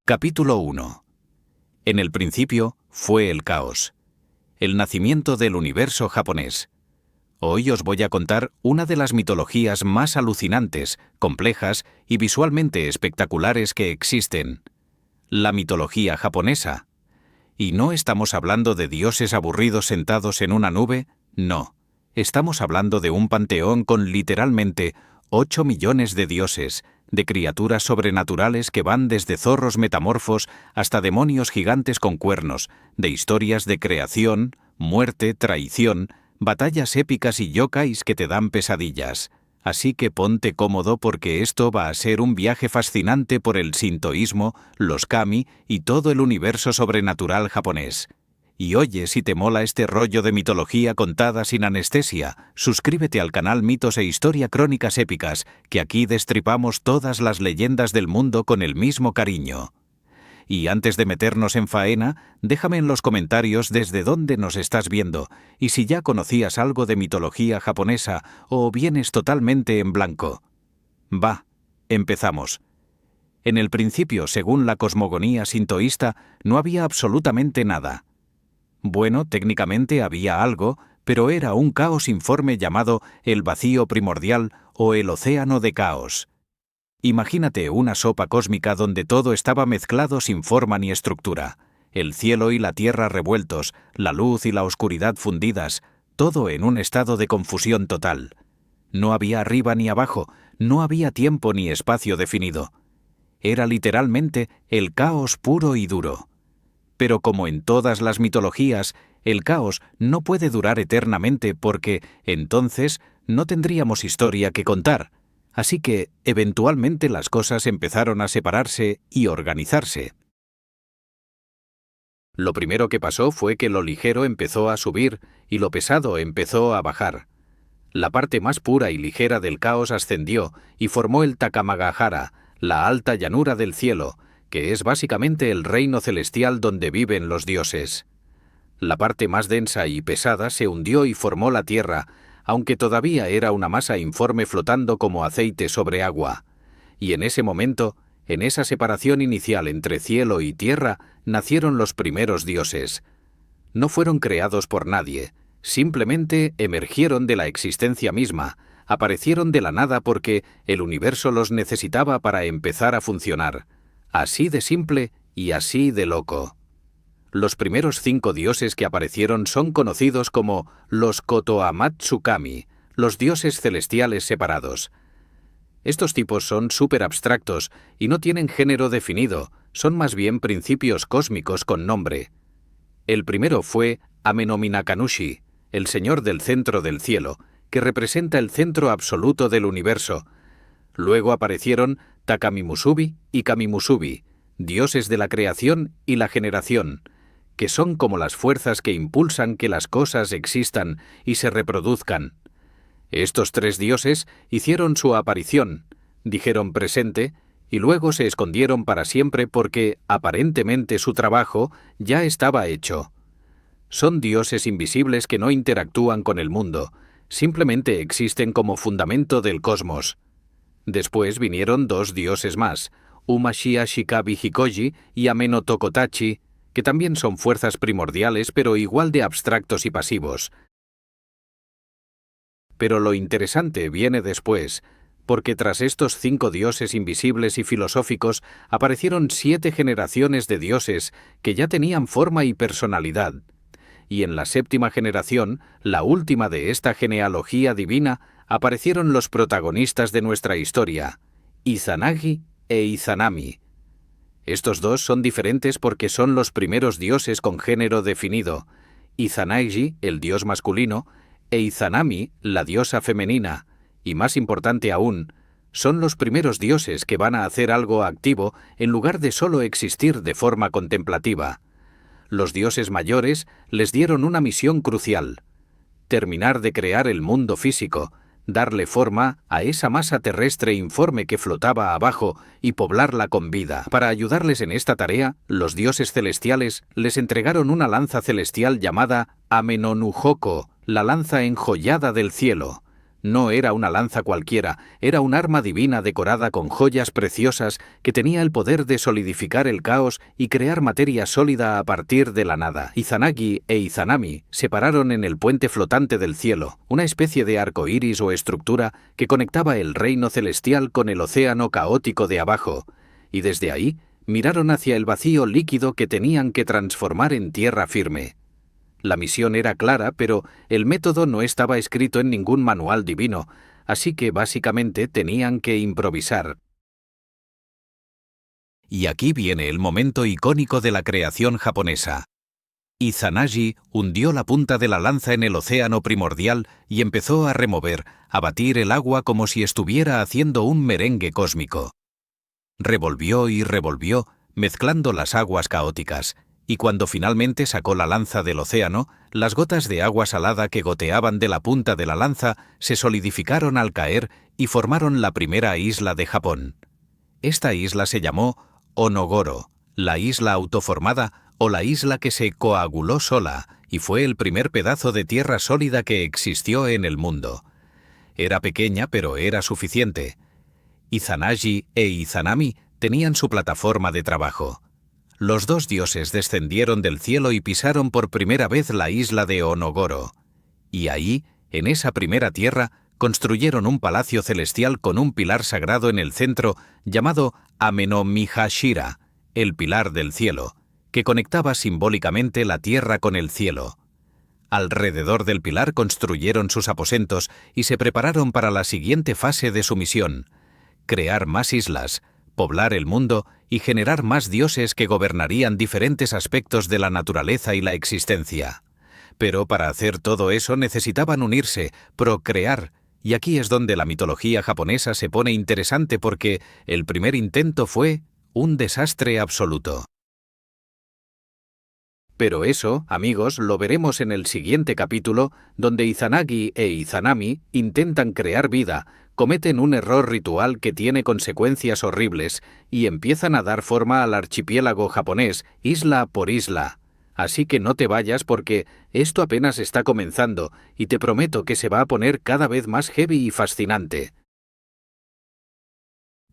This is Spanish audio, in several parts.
Capítulo 1. En el principio fue el caos. El nacimiento del universo japonés. Hoy os voy a contar una de las mitologías más alucinantes, complejas y visualmente espectaculares que existen. La mitología japonesa. Y no estamos hablando de dioses aburridos sentados en una nube, no. Estamos hablando de un panteón con literalmente 8 millones de dioses, de criaturas sobrenaturales que van desde zorros metamorfos hasta demonios gigantes con cuernos, de historias de creación, muerte, traición, batallas épicas y yokais que te dan pesadillas. Así que ponte cómodo porque esto va a ser un viaje fascinante por el sintoísmo, los kami y todo el universo sobrenatural japonés. Y oye, si te mola este rollo de mitología contada sin anestesia, suscríbete al canal Mitos e Historia Crónicas Épicas, que aquí destripamos todas las leyendas del mundo con el mismo cariño. Y antes de meternos en faena, déjame en los comentarios desde dónde nos estás viendo, y si ya conocías algo de mitología japonesa o vienes totalmente en blanco. Va, empezamos. En el principio, según la cosmogonía sintoísta, no había absolutamente nada. Bueno, técnicamente había algo, pero era un caos informe llamado el vacío primordial o el océano de caos. Imagínate una sopa cósmica donde todo estaba mezclado sin forma ni estructura. El cielo y la tierra revueltos, la luz y la oscuridad fundidas, todo en un estado de confusión total. No había arriba ni abajo, no había tiempo ni espacio definido. Era literalmente el caos puro y duro. Pero como en todas las mitologías, el caos no puede durar eternamente porque, entonces, no tendríamos historia que contar. Así que, eventualmente las cosas empezaron a separarse y organizarse. Lo primero que pasó fue que lo ligero empezó a subir y lo pesado empezó a bajar. La parte más pura y ligera del caos ascendió y formó el Takamagahara, la alta llanura del cielo, que es básicamente el reino celestial donde viven los dioses. La parte más densa y pesada se hundió y formó la tierra, aunque todavía era una masa informe flotando como aceite sobre agua. Y en ese momento, en esa separación inicial entre cielo y tierra, nacieron los primeros dioses. No fueron creados por nadie, simplemente emergieron de la existencia misma, aparecieron de la nada porque el universo los necesitaba para empezar a funcionar. Así de simple y así de loco. Los primeros 5 dioses que aparecieron son conocidos como los Kotoamatsu-kami, los dioses celestiales separados. Estos tipos son súper abstractos y no tienen género definido, son más bien principios cósmicos con nombre. El primero fue Amenominakanushi, el señor del centro del cielo, que representa el centro absoluto del universo. Luego aparecieron Takamimusubi y Kamimusubi, dioses de la creación y la generación, que son como las fuerzas que impulsan que las cosas existan y se reproduzcan. Estos 3 dioses hicieron su aparición, dijeron presente, y luego se escondieron para siempre porque, aparentemente, su trabajo ya estaba hecho. Son dioses invisibles que no interactúan con el mundo, simplemente existen como fundamento del cosmos. Después vinieron 2 dioses más, Umashia Shikabi Hikoji y Ameno Tokotachi, que también son fuerzas primordiales pero igual de abstractos y pasivos. Pero lo interesante viene después, porque tras estos 5 dioses invisibles y filosóficos aparecieron 7 generaciones de dioses que ya tenían forma y personalidad. Y en la 7ª generación, la última de esta genealogía divina, aparecieron los protagonistas de nuestra historia, Izanagi e Izanami. Estos 2 son diferentes porque son los primeros dioses con género definido, Izanagi, el dios masculino, e Izanami, la diosa femenina, y más importante aún, son los primeros dioses que van a hacer algo activo en lugar de solo existir de forma contemplativa. Los dioses mayores les dieron una misión crucial: terminar de crear el mundo físico, darle forma a esa masa terrestre informe que flotaba abajo y poblarla con vida. Para ayudarles en esta tarea, los dioses celestiales les entregaron una lanza celestial llamada Amenonuhoko, la lanza enjollada del cielo. No era una lanza cualquiera, era un arma divina decorada con joyas preciosas que tenía el poder de solidificar el caos y crear materia sólida a partir de la nada. Izanagi e Izanami se pararon en el puente flotante del cielo, una especie de arco iris o estructura que conectaba el reino celestial con el océano caótico de abajo, y desde ahí miraron hacia el vacío líquido que tenían que transformar en tierra firme. La misión era clara, pero el método no estaba escrito en ningún manual divino, así que básicamente tenían que improvisar. Y aquí viene el momento icónico de la creación japonesa. Izanagi hundió la punta de la lanza en el océano primordial y empezó a remover, a batir el agua como si estuviera haciendo un merengue cósmico. Revolvió y revolvió, mezclando las aguas caóticas, y cuando finalmente sacó la lanza del océano, las gotas de agua salada que goteaban de la punta de la lanza se solidificaron al caer y formaron la primera isla de Japón. Esta isla se llamó Onogoro, la isla autoformada o la isla que se coaguló sola, y fue el primer pedazo de tierra sólida que existió en el mundo. Era pequeña, pero era suficiente. Izanagi e Izanami tenían su plataforma de trabajo. Los dos dioses descendieron del cielo y pisaron por primera vez la isla de Onogoro. Y ahí, en esa primera tierra, construyeron un palacio celestial con un pilar sagrado en el centro llamado Ameno-Mihashira, el pilar del cielo, que conectaba simbólicamente la tierra con el cielo. Alrededor del pilar construyeron sus aposentos y se prepararon para la siguiente fase de su misión: crear más islas, poblar el mundo y generar más dioses que gobernarían diferentes aspectos de la naturaleza y la existencia. Pero para hacer todo eso necesitaban unirse, procrear, y aquí es donde la mitología japonesa se pone interesante porque el primer intento fue un desastre absoluto. Pero eso, amigos, lo veremos en el siguiente capítulo, donde Izanagi e Izanami intentan crear vida, cometen un error ritual que tiene consecuencias horribles y empiezan a dar forma al archipiélago japonés, isla por isla. Así que no te vayas porque esto apenas está comenzando y te prometo que se va a poner cada vez más heavy y fascinante.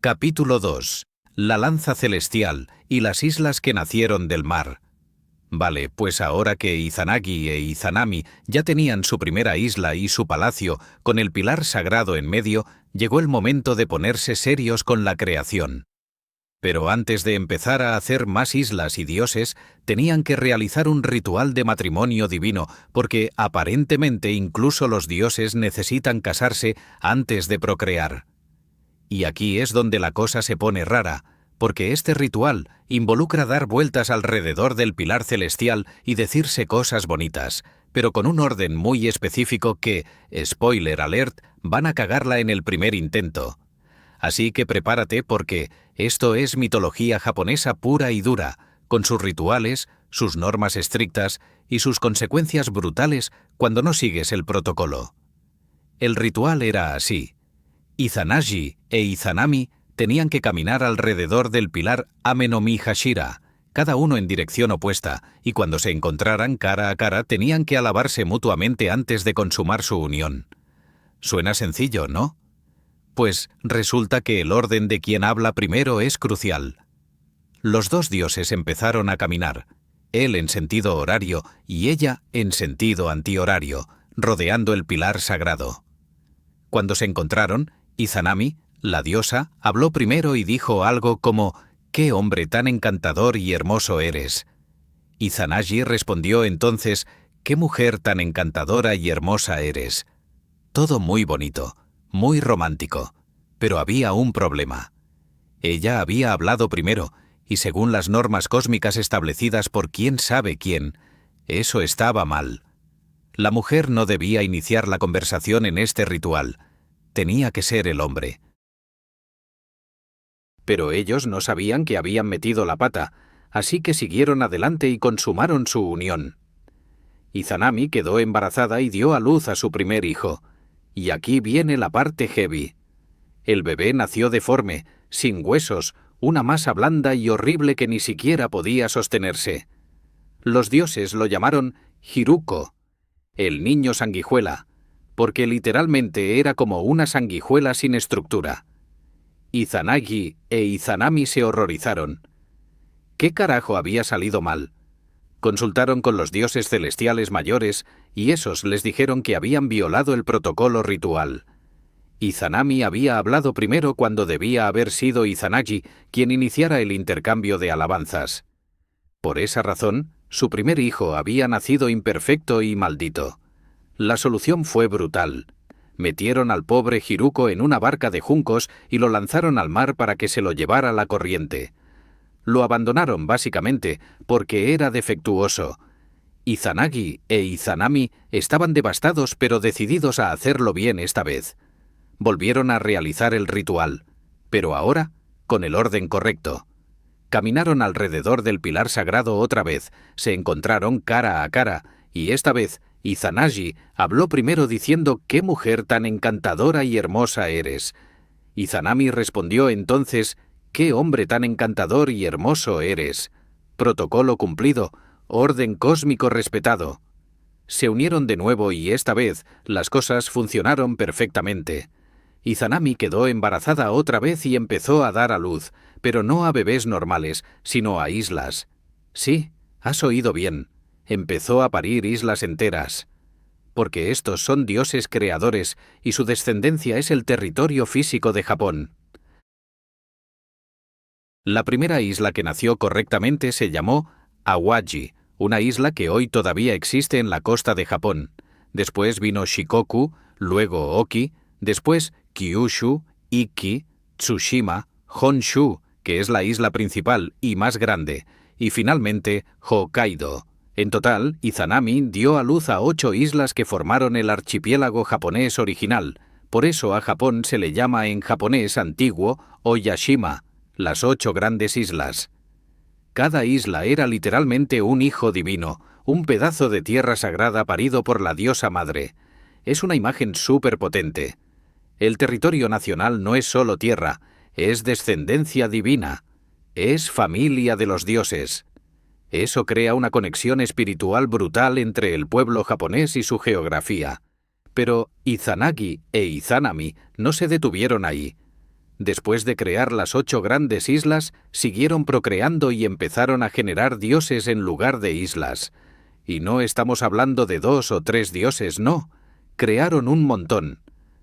Capítulo 2. La lanza celestial y las islas que nacieron del mar. Vale, pues ahora que Izanagi e Izanami ya tenían su primera isla y su palacio con el pilar sagrado en medio, llegó el momento de ponerse serios con la creación. Pero antes de empezar a hacer más islas y dioses, tenían que realizar un ritual de matrimonio divino, porque aparentemente incluso los dioses necesitan casarse antes de procrear. Y aquí es donde la cosa se pone rara, porque este ritual involucra dar vueltas alrededor del pilar celestial y decirse cosas bonitas, pero con un orden muy específico que, spoiler alert, van a cagarla en el primer intento. Así que prepárate porque esto es mitología japonesa pura y dura, con sus rituales, sus normas estrictas y sus consecuencias brutales cuando no sigues el protocolo. El ritual era así. Izanagi e Izanami tenían que caminar alrededor del pilar Ameno-Mihashira, cada uno en dirección opuesta, y cuando se encontraran cara a cara tenían que alabarse mutuamente antes de consumar su unión. Suena sencillo, ¿no? Pues resulta que el orden de quien habla primero es crucial. Los dos dioses empezaron a caminar, él en sentido horario y ella en sentido antihorario, rodeando el pilar sagrado. Cuando se encontraron, Izanami, la diosa, habló primero y dijo algo como «¡Qué hombre tan encantador y hermoso eres!». Izanagi respondió entonces «¡Qué mujer tan encantadora y hermosa eres!». Todo muy bonito, muy romántico, pero había un problema. Ella había hablado primero, y según las normas cósmicas establecidas por quién sabe quién, eso estaba mal. La mujer no debía iniciar la conversación en este ritual, tenía que ser el hombre. Pero ellos no sabían que habían metido la pata, así que siguieron adelante y consumaron su unión. Izanami quedó embarazada y dio a luz a su primer hijo. Y aquí viene la parte heavy. El bebé nació deforme, sin huesos, una masa blanda y horrible que ni siquiera podía sostenerse. Los dioses lo llamaron Hiruko, el niño sanguijuela, porque literalmente era como una sanguijuela sin estructura. Izanagi e Izanami se horrorizaron. ¿Qué carajo había salido mal? Consultaron con los dioses celestiales mayores y esos les dijeron que habían violado el protocolo ritual. Izanami había hablado primero cuando debía haber sido Izanagi quien iniciara el intercambio de alabanzas. Por esa razón, su primer hijo había nacido imperfecto y maldito. La solución fue brutal. Metieron al pobre Hiruko en una barca de juncos y lo lanzaron al mar para que se lo llevara la corriente. Lo abandonaron básicamente porque era defectuoso. Izanagi e Izanami estaban devastados pero decididos a hacerlo bien esta vez. Volvieron a realizar el ritual, pero ahora con el orden correcto. Caminaron alrededor del pilar sagrado otra vez, se encontraron cara a cara, y esta vez Izanagi habló primero diciendo «¡Qué mujer tan encantadora y hermosa eres!». Izanami respondió entonces «¡Qué hombre tan encantador y hermoso eres!». Protocolo cumplido, orden cósmico respetado. Se unieron de nuevo y esta vez las cosas funcionaron perfectamente. Izanami quedó embarazada otra vez y empezó a dar a luz, pero no a bebés normales, sino a islas. Sí, has oído bien. Empezó a parir islas enteras. Porque estos son dioses creadores y su descendencia es el territorio físico de Japón. La primera isla que nació correctamente se llamó Awaji, una isla que hoy todavía existe en la costa de Japón. Después vino Shikoku, luego Oki, después Kyushu, Iki, Tsushima, Honshu, que es la isla principal y más grande, y finalmente Hokkaido. En total, Izanami dio a luz a 8 islas que formaron el archipiélago japonés original. Por eso a Japón se le llama en japonés antiguo Oyashima, las 8 grandes islas. Cada isla era literalmente un hijo divino, un pedazo de tierra sagrada parido por la diosa madre. Es una imagen súper potente. El territorio nacional no es solo tierra, es descendencia divina, es familia de los dioses. Eso crea una conexión espiritual brutal entre el pueblo japonés y su geografía. Pero Izanagi e Izanami no se detuvieron ahí. Después de crear las 8 grandes islas, siguieron procreando y empezaron a generar dioses en lugar de islas. Y no estamos hablando de 2 o 3 dioses, no. Crearon un montón.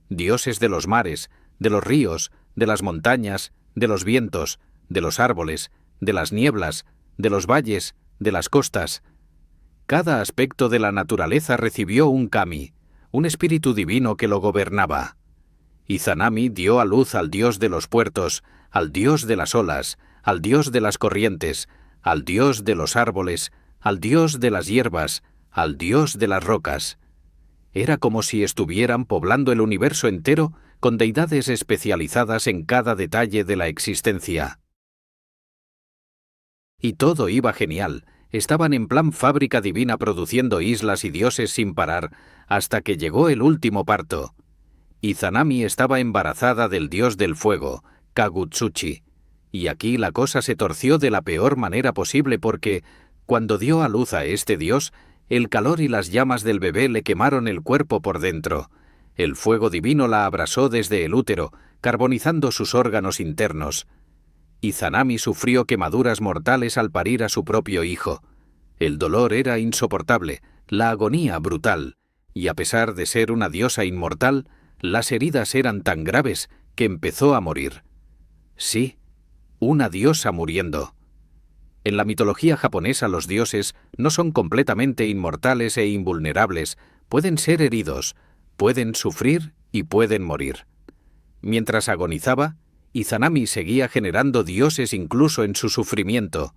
Dioses de los mares, de los ríos, de las montañas, de los vientos, de los árboles, de las nieblas, de los valles, de las costas. Cada aspecto de la naturaleza recibió un kami, un espíritu divino que lo gobernaba. Izanami dio a luz al dios de los puertos, al dios de las olas, al dios de las corrientes, al dios de los árboles, al dios de las hierbas, al dios de las rocas. Era como si estuvieran poblando el universo entero con deidades especializadas en cada detalle de la existencia. Y todo iba genial. Estaban en plan fábrica divina produciendo islas y dioses sin parar, hasta que llegó el último parto. Izanami estaba embarazada del dios del fuego, Kagutsuchi. Y aquí la cosa se torció de la peor manera posible porque, cuando dio a luz a este dios, el calor y las llamas del bebé le quemaron el cuerpo por dentro. El fuego divino la abrasó desde el útero, carbonizando sus órganos internos. Izanami sufrió quemaduras mortales al parir a su propio hijo. El dolor era insoportable, la agonía brutal, y a pesar de ser una diosa inmortal, las heridas eran tan graves que empezó a morir. Sí, una diosa muriendo. En la mitología japonesa los dioses no son completamente inmortales e invulnerables, pueden ser heridos, pueden sufrir y pueden morir. Mientras agonizaba, Izanami seguía generando dioses incluso en su sufrimiento.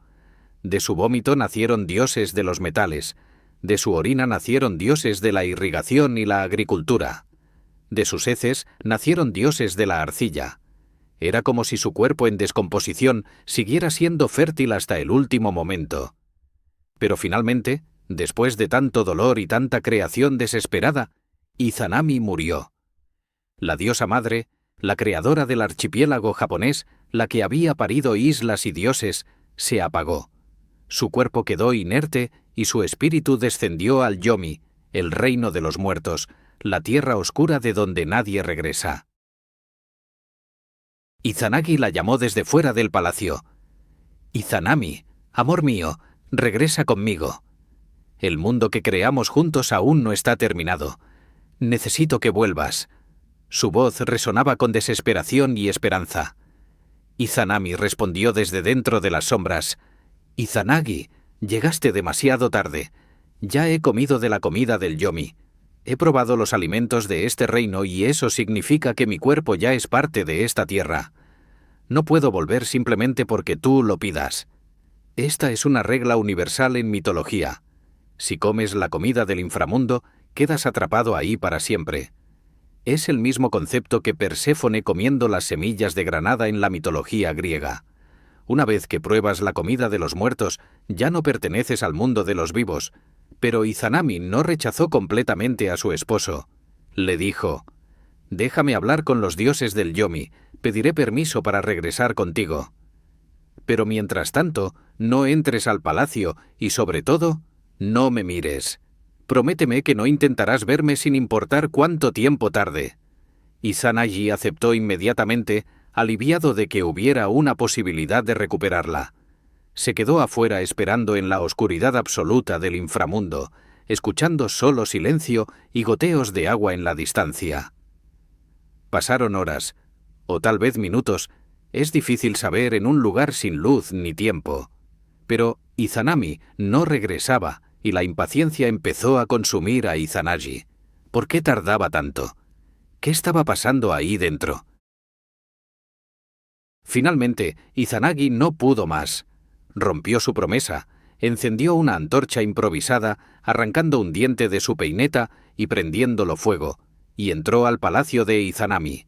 De su vómito nacieron dioses de los metales, de su orina nacieron dioses de la irrigación y la agricultura. De sus heces nacieron dioses de la arcilla. Era como si su cuerpo en descomposición siguiera siendo fértil hasta el último momento. Pero finalmente, después de tanto dolor y tanta creación desesperada, Izanami murió. La diosa madre, la creadora del archipiélago japonés, la que había parido islas y dioses, se apagó. Su cuerpo quedó inerte y su espíritu descendió al Yomi, el reino de los muertos, la tierra oscura de donde nadie regresa. Izanagi la llamó desde fuera del palacio. Izanami, amor mío, regresa conmigo. El mundo que creamos juntos aún no está terminado. Necesito que vuelvas. Su voz resonaba con desesperación y esperanza. Izanami respondió desde dentro de las sombras. Izanagi, llegaste demasiado tarde. Ya he comido de la comida del Yomi. He probado los alimentos de este reino y eso significa que mi cuerpo ya es parte de esta tierra. No puedo volver simplemente porque tú lo pidas. Esta es una regla universal en mitología. Si comes la comida del inframundo, quedas atrapado ahí para siempre. Es el mismo concepto que Perséfone comiendo las semillas de granada en la mitología griega. Una vez que pruebas la comida de los muertos, ya no perteneces al mundo de los vivos. Pero Izanami no rechazó completamente a su esposo. Le dijo: «Déjame hablar con los dioses del Yomi, pediré permiso para regresar contigo. Pero mientras tanto, no entres al palacio y, sobre todo, no me mires. Prométeme que no intentarás verme sin importar cuánto tiempo tarde». Izanagi aceptó inmediatamente, aliviado de que hubiera una posibilidad de recuperarla. Se quedó afuera esperando en la oscuridad absoluta del inframundo, escuchando solo silencio y goteos de agua en la distancia. Pasaron horas, o tal vez minutos, es difícil saber en un lugar sin luz ni tiempo. Pero Izanami no regresaba y la impaciencia empezó a consumir a Izanagi. ¿Por qué tardaba tanto? ¿Qué estaba pasando ahí dentro? Finalmente, Izanagi no pudo más. Rompió su promesa, encendió una antorcha improvisada, arrancando un diente de su peineta y prendiéndolo fuego, y entró al palacio de Izanami.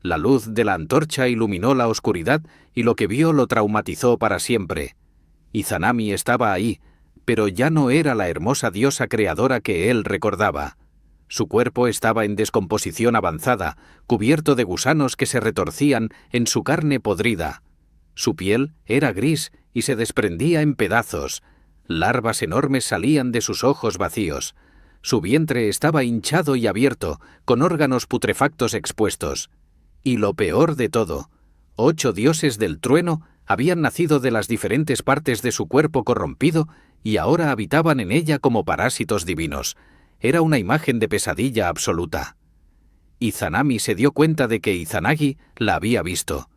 La luz de la antorcha iluminó la oscuridad y lo que vio lo traumatizó para siempre. Izanami estaba ahí, pero ya no era la hermosa diosa creadora que él recordaba. Su cuerpo estaba en descomposición avanzada, cubierto de gusanos que se retorcían en su carne podrida. Su piel era gris y se desprendía en pedazos. Larvas enormes salían de sus ojos vacíos. Su vientre estaba hinchado y abierto, con órganos putrefactos expuestos. Y lo peor de todo, 8 dioses del trueno habían nacido de las diferentes partes de su cuerpo corrompido y ahora habitaban en ella como parásitos divinos. Era una imagen de pesadilla absoluta. Izanami se dio cuenta de que Izanagi la había visto.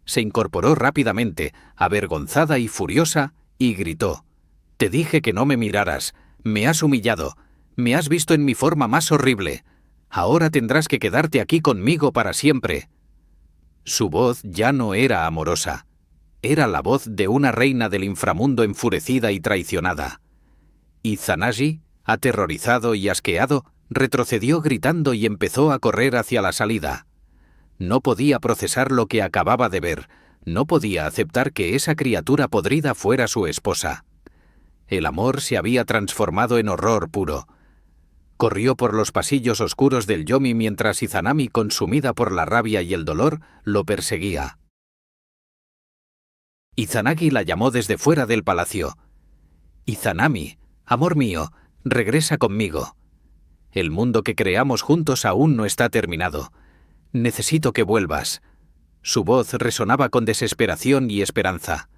Se incorporó rápidamente, avergonzada y furiosa, y gritó: «Te dije que no me miraras. Me has humillado. Me has visto en mi forma más horrible. Ahora tendrás que quedarte aquí conmigo para siempre». Su voz ya no era amorosa. Era la voz de una reina del inframundo enfurecida y traicionada. Izanagi, aterrorizado y asqueado, retrocedió gritando y empezó a correr hacia la salida. No podía procesar lo que acababa de ver. No podía aceptar que esa criatura podrida fuera su esposa. El amor se había transformado en horror puro. Corrió por los pasillos oscuros del Yomi mientras Izanami, consumida por la rabia y el dolor, lo perseguía. Izanagi la llamó desde fuera del palacio. Izanami, amor mío, regresa conmigo. El mundo que creamos juntos aún no está terminado. Necesito que vuelvas. Su voz resonaba con desesperación y esperanza.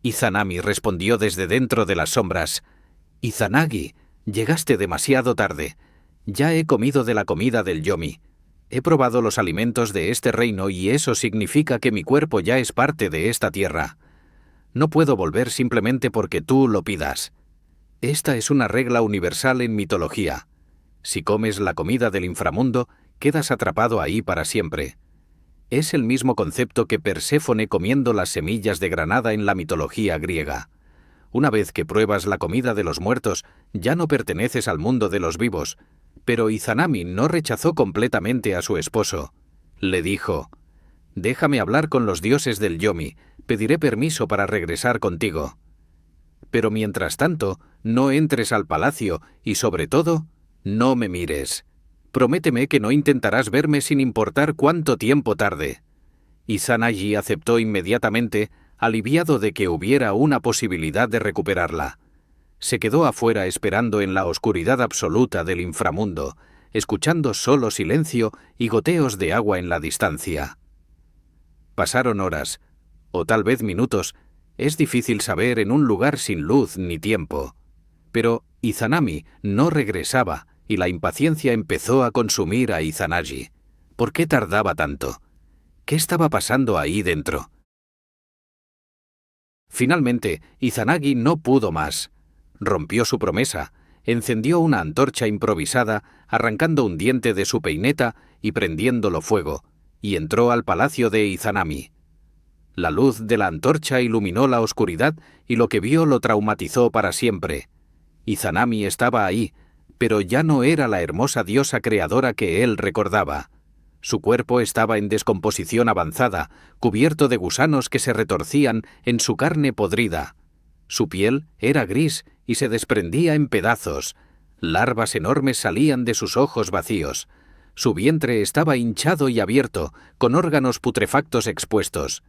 Izanami respondió desde dentro de las sombras. Izanagi, llegaste demasiado tarde. Ya he comido de la comida del Yomi. He probado los alimentos de este reino y eso significa que mi cuerpo ya es parte de esta tierra. No puedo volver simplemente porque tú lo pidas. Esta es una regla universal en mitología. Si comes la comida del inframundo, quedas atrapado ahí para siempre. Es el mismo concepto que Perséfone comiendo las semillas de granada en la mitología griega. Una vez que pruebas la comida de los muertos, ya no perteneces al mundo de los vivos. Pero Izanami no rechazó completamente a su esposo. Le dijo: «Déjame hablar con los dioses del Yomi, pediré permiso para regresar contigo. Pero mientras tanto, no entres al palacio y, sobre todo, no me mires. Prométeme que no intentarás verme sin importar cuánto tiempo tarde». Izanagi aceptó inmediatamente, aliviado de que hubiera una posibilidad de recuperarla. Se quedó afuera esperando en la oscuridad absoluta del inframundo, escuchando solo silencio y goteos de agua en la distancia. Pasaron horas, o tal vez minutos, es difícil saber en un lugar sin luz ni tiempo. Pero Izanami no regresaba y la impaciencia empezó a consumir a Izanagi. ¿Por qué tardaba tanto? ¿Qué estaba pasando ahí dentro? Finalmente, Izanagi no pudo más. Rompió su promesa, encendió una antorcha improvisada, arrancando un diente de su peineta y prendiéndolo fuego, y entró al palacio de Izanami. La luz de la antorcha iluminó la oscuridad y lo que vio lo traumatizó para siempre. Izanami estaba ahí, pero ya no era la hermosa diosa creadora que él recordaba. Su cuerpo estaba en descomposición avanzada, cubierto de gusanos que se retorcían en su carne podrida. Su piel era gris y se desprendía en pedazos. Larvas enormes salían de sus ojos vacíos. Su vientre estaba hinchado y abierto, con órganos putrefactos expuestos.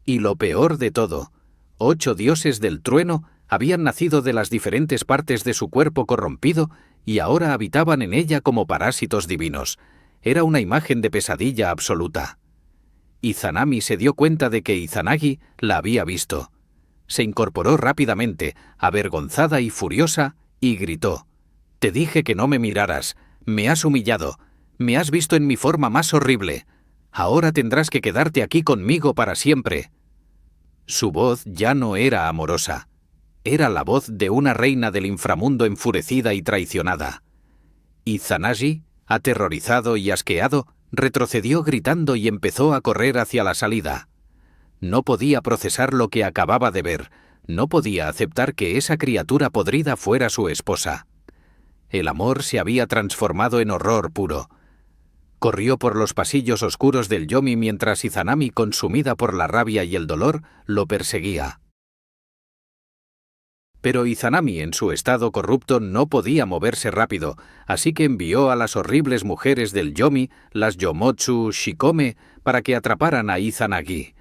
Y lo peor de todo, 8 dioses del trueno habían nacido de las diferentes partes de su cuerpo corrompido y ahora habitaban en ella como parásitos divinos. Era una imagen de pesadilla absoluta. Izanami se dio cuenta de que Izanagi la había visto. Se incorporó rápidamente, avergonzada y furiosa, y gritó: «Te dije que no me miraras, me has humillado, me has visto en mi forma más horrible. Ahora tendrás que quedarte aquí conmigo para siempre». Su voz ya no era amorosa. Era la voz de una reina del inframundo enfurecida y traicionada. Izanagi, aterrorizado y asqueado, retrocedió gritando y empezó a correr hacia la salida. No podía procesar lo que acababa de ver, no podía aceptar que esa criatura podrida fuera su esposa. El amor se había transformado en horror puro. Corrió por los pasillos oscuros del Yomi mientras Izanami, consumida por la rabia y el dolor, lo perseguía. Pero Izanami, en su estado corrupto, no podía moverse rápido, así que envió a las horribles mujeres del Yomi, las Yomotsu Shikome, para que atraparan a Izanagi.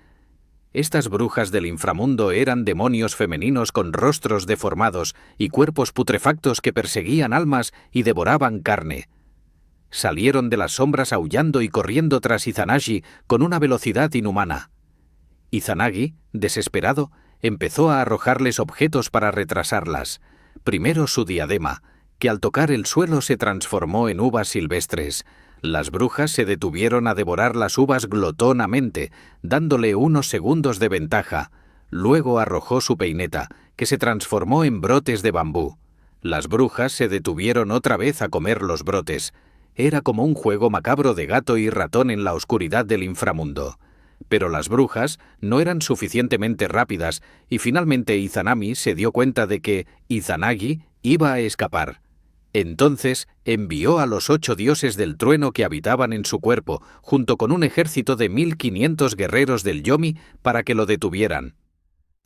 Estas brujas del inframundo eran demonios femeninos con rostros deformados y cuerpos putrefactos que perseguían almas y devoraban carne. Salieron de las sombras aullando y corriendo tras Izanagi con una velocidad inhumana. Izanagi, desesperado, empezó a arrojarles objetos para retrasarlas. Primero su diadema, que al tocar el suelo se transformó en uvas silvestres. Las brujas se detuvieron a devorar las uvas glotonamente, dándole unos segundos de ventaja. Luego arrojó su peineta, que se transformó en brotes de bambú. Las brujas se detuvieron otra vez a comer los brotes. Era como un juego macabro de gato y ratón en la oscuridad del inframundo. Pero las brujas no eran suficientemente rápidas y finalmente Izanami se dio cuenta de que Izanagi iba a escapar. Entonces envió a los 8 dioses del trueno que habitaban en su cuerpo, junto con un ejército de 1500 guerreros del Yomi para que lo detuvieran.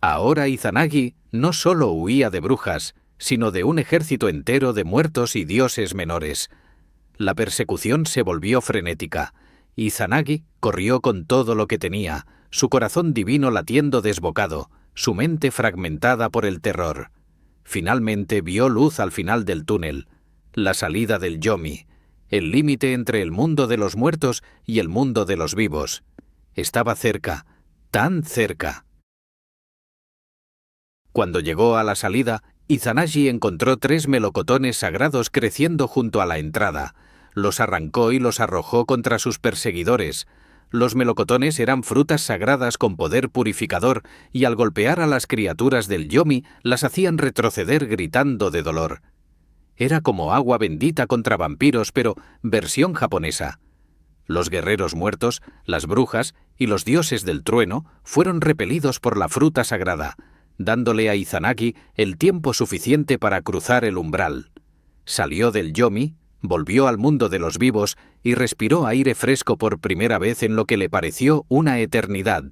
Ahora Izanagi no solo huía de brujas, sino de un ejército entero de muertos y dioses menores. La persecución se volvió frenética. Izanagi corrió con todo lo que tenía, su corazón divino latiendo desbocado, su mente fragmentada por el terror. Finalmente vio luz al final del túnel, la salida del Yomi, el límite entre el mundo de los muertos y el mundo de los vivos. Estaba cerca, tan cerca. Cuando llegó a la salida, Izanagi encontró 3 melocotones sagrados creciendo junto a la entrada. Los arrancó y los arrojó contra sus perseguidores. Los melocotones eran frutas sagradas con poder purificador y al golpear a las criaturas del Yomi las hacían retroceder gritando de dolor. Era como agua bendita contra vampiros, pero versión japonesa. Los guerreros muertos, las brujas y los dioses del trueno fueron repelidos por la fruta sagrada, dándole a Izanagi el tiempo suficiente para cruzar el umbral. Salió del Yomi, volvió al mundo de los vivos y respiró aire fresco por primera vez en lo que le pareció una eternidad.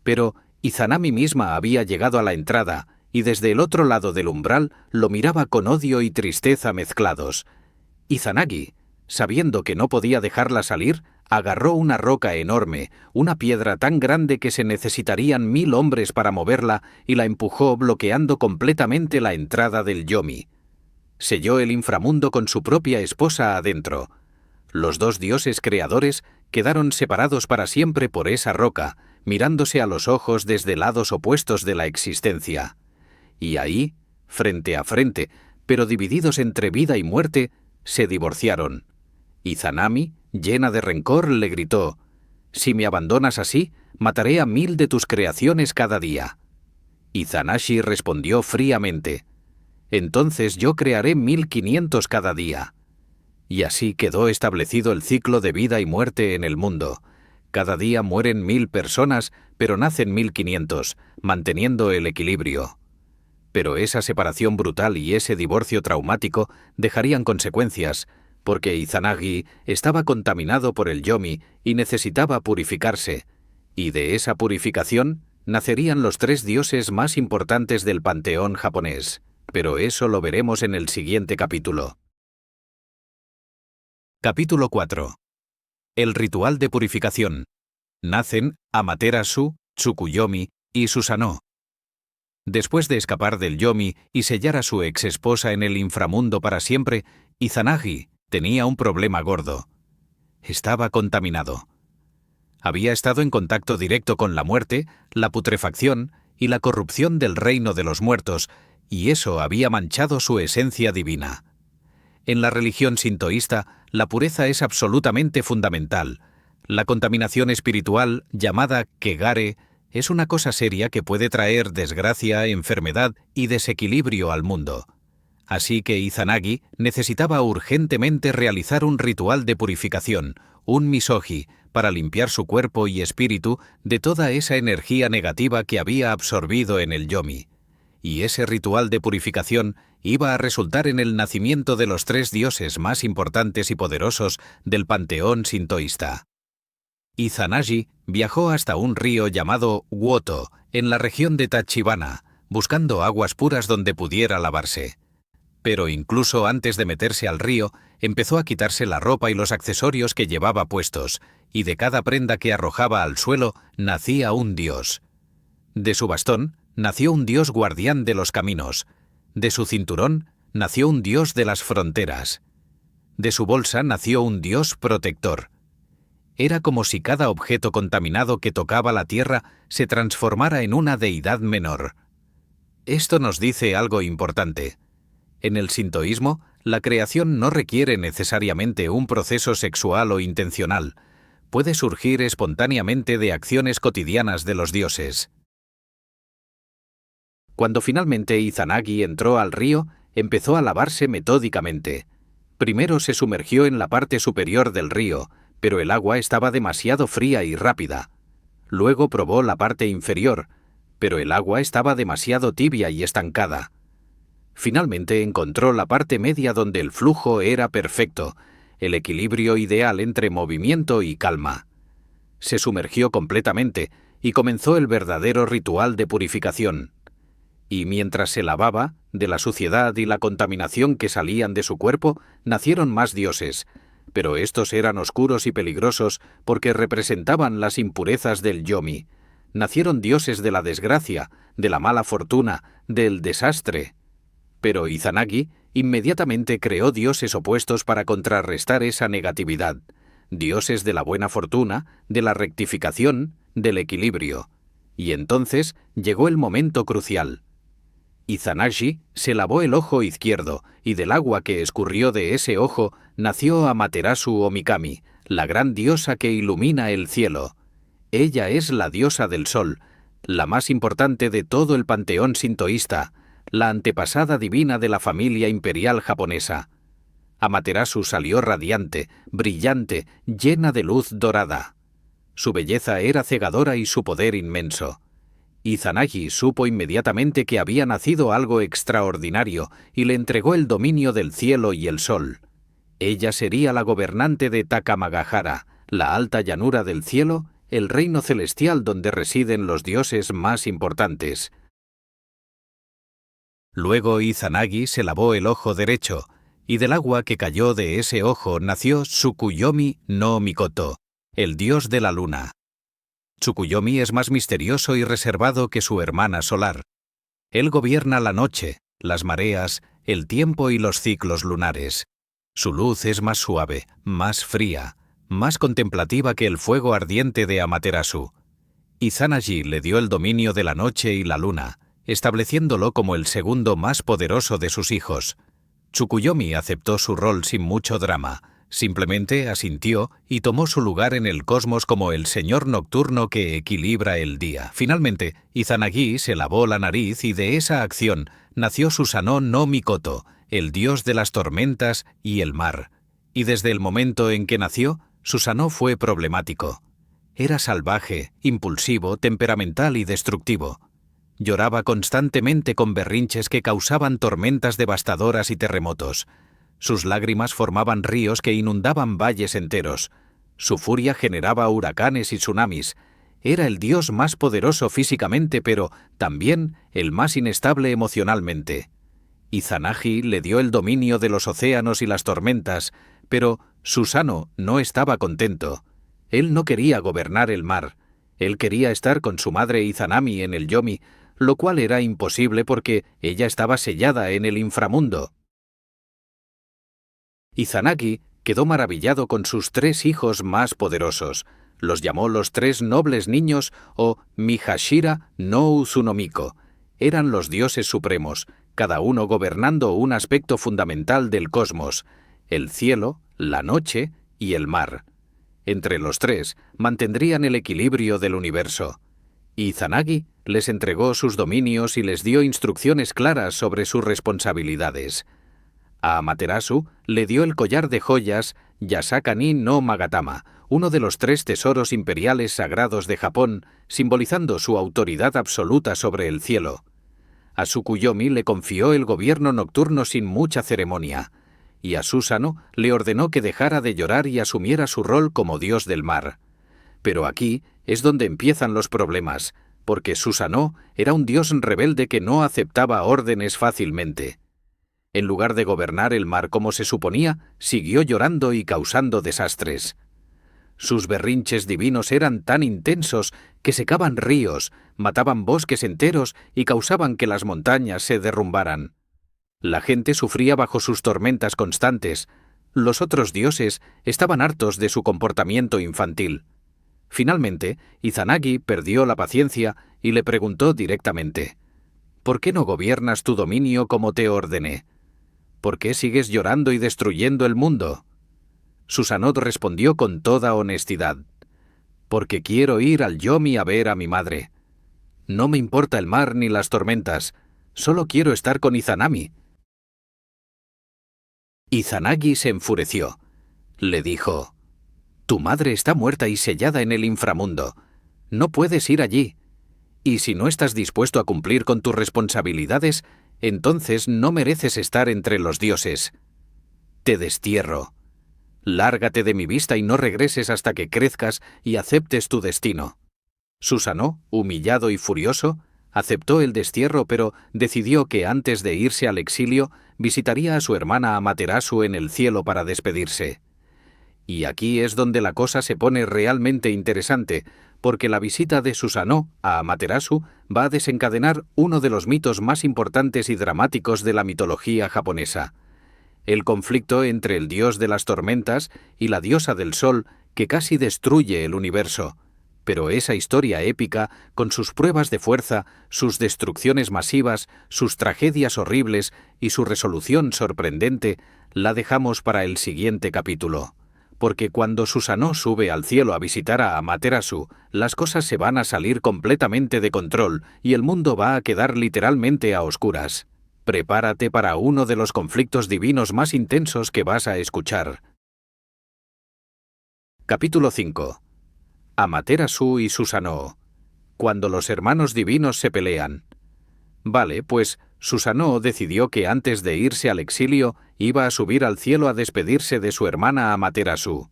Pero Izanami misma había llegado a la entrada y desde el otro lado del umbral lo miraba con odio y tristeza mezclados. Izanagi, sabiendo que no podía dejarla salir, agarró una roca enorme, una piedra tan grande que se necesitarían 1000 hombres para moverla, y la empujó bloqueando completamente la entrada del Yomi. selló el inframundo con su propia esposa adentro. Los dos dioses creadores quedaron separados para siempre por esa roca, mirándose a los ojos desde lados opuestos de la existencia. Y ahí, frente a frente, pero divididos entre vida y muerte, se divorciaron. Izanami, llena de rencor, le gritó: «Si me abandonas así, mataré a 1000 de tus creaciones cada día». Izanashi respondió fríamente: «Entonces yo crearé 1500 cada día». Y así quedó establecido el ciclo de vida y muerte en el mundo. Cada día mueren 1000 personas, pero nacen 1500, manteniendo el equilibrio. Pero esa separación brutal y ese divorcio traumático dejarían consecuencias, porque Izanagi estaba contaminado por el yomi y necesitaba purificarse, y de esa purificación nacerían los 3 dioses más importantes del panteón japonés. Pero eso lo veremos en el siguiente capítulo. Capítulo 4. El ritual de purificación. Nacen Amaterasu, Tsukuyomi y Susanoo. Después de escapar del yomi y sellar a su exesposa en el inframundo para siempre, Izanagi tenía un problema gordo. Estaba contaminado. Había estado en contacto directo con la muerte, la putrefacción y la corrupción del reino de los muertos, y eso había manchado su esencia divina. En la religión sintoísta, la pureza es absolutamente fundamental. La contaminación espiritual, llamada kegare, es una cosa seria que puede traer desgracia, enfermedad y desequilibrio al mundo. Así que Izanagi necesitaba urgentemente realizar un ritual de purificación, un misogi, para limpiar su cuerpo y espíritu de toda esa energía negativa que había absorbido en el yomi. Y ese ritual de purificación iba a resultar en el nacimiento de los 3 dioses más importantes y poderosos del panteón sintoísta. Izanagi viajó hasta un río llamado Woto, en la región de Tachibana, buscando aguas puras donde pudiera lavarse. Pero incluso antes de meterse al río, empezó a quitarse la ropa y los accesorios que llevaba puestos, y de cada prenda que arrojaba al suelo nacía un dios. De su bastón nació un dios guardián de los caminos. De su cinturón nació un dios de las fronteras. De su bolsa nació un dios protector. Era como si cada objeto contaminado que tocaba la tierra se transformara en una deidad menor. Esto nos dice algo importante. En el sintoísmo, la creación no requiere necesariamente un proceso sexual o intencional. Puede surgir espontáneamente de acciones cotidianas de los dioses. Cuando finalmente Izanagi entró al río, empezó a lavarse metódicamente. Primero se sumergió en la parte superior del río, pero el agua estaba demasiado fría y rápida. Luego probó la parte inferior, pero el agua estaba demasiado tibia y estancada. Finalmente encontró la parte media donde el flujo era perfecto, el equilibrio ideal entre movimiento y calma. Se sumergió completamente y comenzó el verdadero ritual de purificación. Y mientras se lavaba, de la suciedad y la contaminación que salían de su cuerpo, nacieron más dioses, pero estos eran oscuros y peligrosos porque representaban las impurezas del yomi. Nacieron dioses de la desgracia, de la mala fortuna, del desastre. Pero Izanagi inmediatamente creó dioses opuestos para contrarrestar esa negatividad, dioses de la buena fortuna, de la rectificación, del equilibrio. Y entonces llegó el momento crucial. Izanagi se lavó el ojo izquierdo, y del agua que escurrió de ese ojo nació Amaterasu Omikami, la gran diosa que ilumina el cielo. Ella es la diosa del sol, la más importante de todo el panteón sintoísta, la antepasada divina de la familia imperial japonesa. Amaterasu salió radiante, brillante, llena de luz dorada. Su belleza era cegadora y su poder inmenso. Izanagi supo inmediatamente que había nacido algo extraordinario y le entregó el dominio del cielo y el sol. Ella sería la gobernante de Takamagahara, la alta llanura del cielo, el reino celestial donde residen los dioses más importantes. Luego Izanagi se lavó el ojo derecho, y del agua que cayó de ese ojo nació Tsukuyomi no Mikoto, el dios de la luna. Tsukuyomi es más misterioso y reservado que su hermana solar. Él gobierna la noche, las mareas, el tiempo y los ciclos lunares. Su luz es más suave, más fría, más contemplativa que el fuego ardiente de Amaterasu. Izanagi le dio el dominio de la noche y la luna, estableciéndolo como el segundo más poderoso de sus hijos. Tsukuyomi aceptó su rol sin mucho drama, simplemente asintió y tomó su lugar en el cosmos como el señor nocturno que equilibra el día. Finalmente, Izanagi se lavó la nariz y de esa acción nació Susanoo no Mikoto, el dios de las tormentas y el mar. Y desde el momento en que nació, Susanoo fue problemático. Era salvaje, impulsivo, temperamental y destructivo. Lloraba constantemente con berrinches que causaban tormentas devastadoras y terremotos. Sus lágrimas formaban ríos que inundaban valles enteros. Su furia generaba huracanes y tsunamis. Era el dios más poderoso físicamente, pero también el más inestable emocionalmente. Izanagi le dio el dominio de los océanos y las tormentas, pero Susanoo no estaba contento. Él no quería gobernar el mar. Él quería estar con su madre Izanami en el Yomi, lo cual era imposible porque ella estaba sellada en el inframundo. Izanagi quedó maravillado con sus 3 hijos más poderosos. Los llamó los 3 nobles niños o Mihashira no Uzunomiko. Eran los dioses supremos, cada uno gobernando un aspecto fundamental del cosmos: el cielo, la noche y el mar. Entre los 3 mantendrían el equilibrio del universo. Izanagi les entregó sus dominios y les dio instrucciones claras sobre sus responsabilidades. A Amaterasu le dio el collar de joyas Yasakani no Magatama, uno de los 3 tesoros imperiales sagrados de Japón, simbolizando su autoridad absoluta sobre el cielo. A Tsukuyomi le confió el gobierno nocturno sin mucha ceremonia, y a Susanoo le ordenó que dejara de llorar y asumiera su rol como dios del mar. Pero aquí es donde empiezan los problemas, porque Susanoo era un dios rebelde que no aceptaba órdenes fácilmente. En lugar de gobernar el mar como se suponía, siguió llorando y causando desastres. Sus berrinches divinos eran tan intensos que secaban ríos, mataban bosques enteros y causaban que las montañas se derrumbaran. La gente sufría bajo sus tormentas constantes. Los otros dioses estaban hartos de su comportamiento infantil. Finalmente, Izanagi perdió la paciencia y le preguntó directamente: ¿por qué no gobiernas tu dominio como te ordené? ¿Por qué sigues llorando y destruyendo el mundo? Susanoo respondió con toda honestidad: porque quiero ir al Yomi a ver a mi madre. No me importa el mar ni las tormentas, solo quiero estar con Izanami. Izanagi se enfureció. Le dijo: tu madre está muerta y sellada en el inframundo. No puedes ir allí. Y si no estás dispuesto a cumplir con tus responsabilidades, entonces no mereces estar entre los dioses. Te destierro. Lárgate de mi vista y no regreses hasta que crezcas y aceptes tu destino. Susanoo, humillado y furioso, aceptó el destierro, pero decidió que antes de irse al exilio visitaría a su hermana Amaterasu en el cielo para despedirse. Y aquí es donde la cosa se pone realmente interesante, porque la visita de Susanoo a Amaterasu va a desencadenar uno de los mitos más importantes y dramáticos de la mitología japonesa: el conflicto entre el dios de las tormentas y la diosa del sol que casi destruye el universo. Pero esa historia épica, con sus pruebas de fuerza, sus destrucciones masivas, sus tragedias horribles y su resolución sorprendente, la dejamos para el siguiente capítulo. Porque cuando Susanoo sube al cielo a visitar a Amaterasu, las cosas se van a salir completamente de control y el mundo va a quedar literalmente a oscuras. Prepárate para uno de los conflictos divinos más intensos que vas a escuchar. Capítulo 5. Amaterasu y Susanoo. Cuando los hermanos divinos se pelean. Vale, pues Susanoo decidió que antes de irse al exilio iba a subir al cielo a despedirse de su hermana Amaterasu.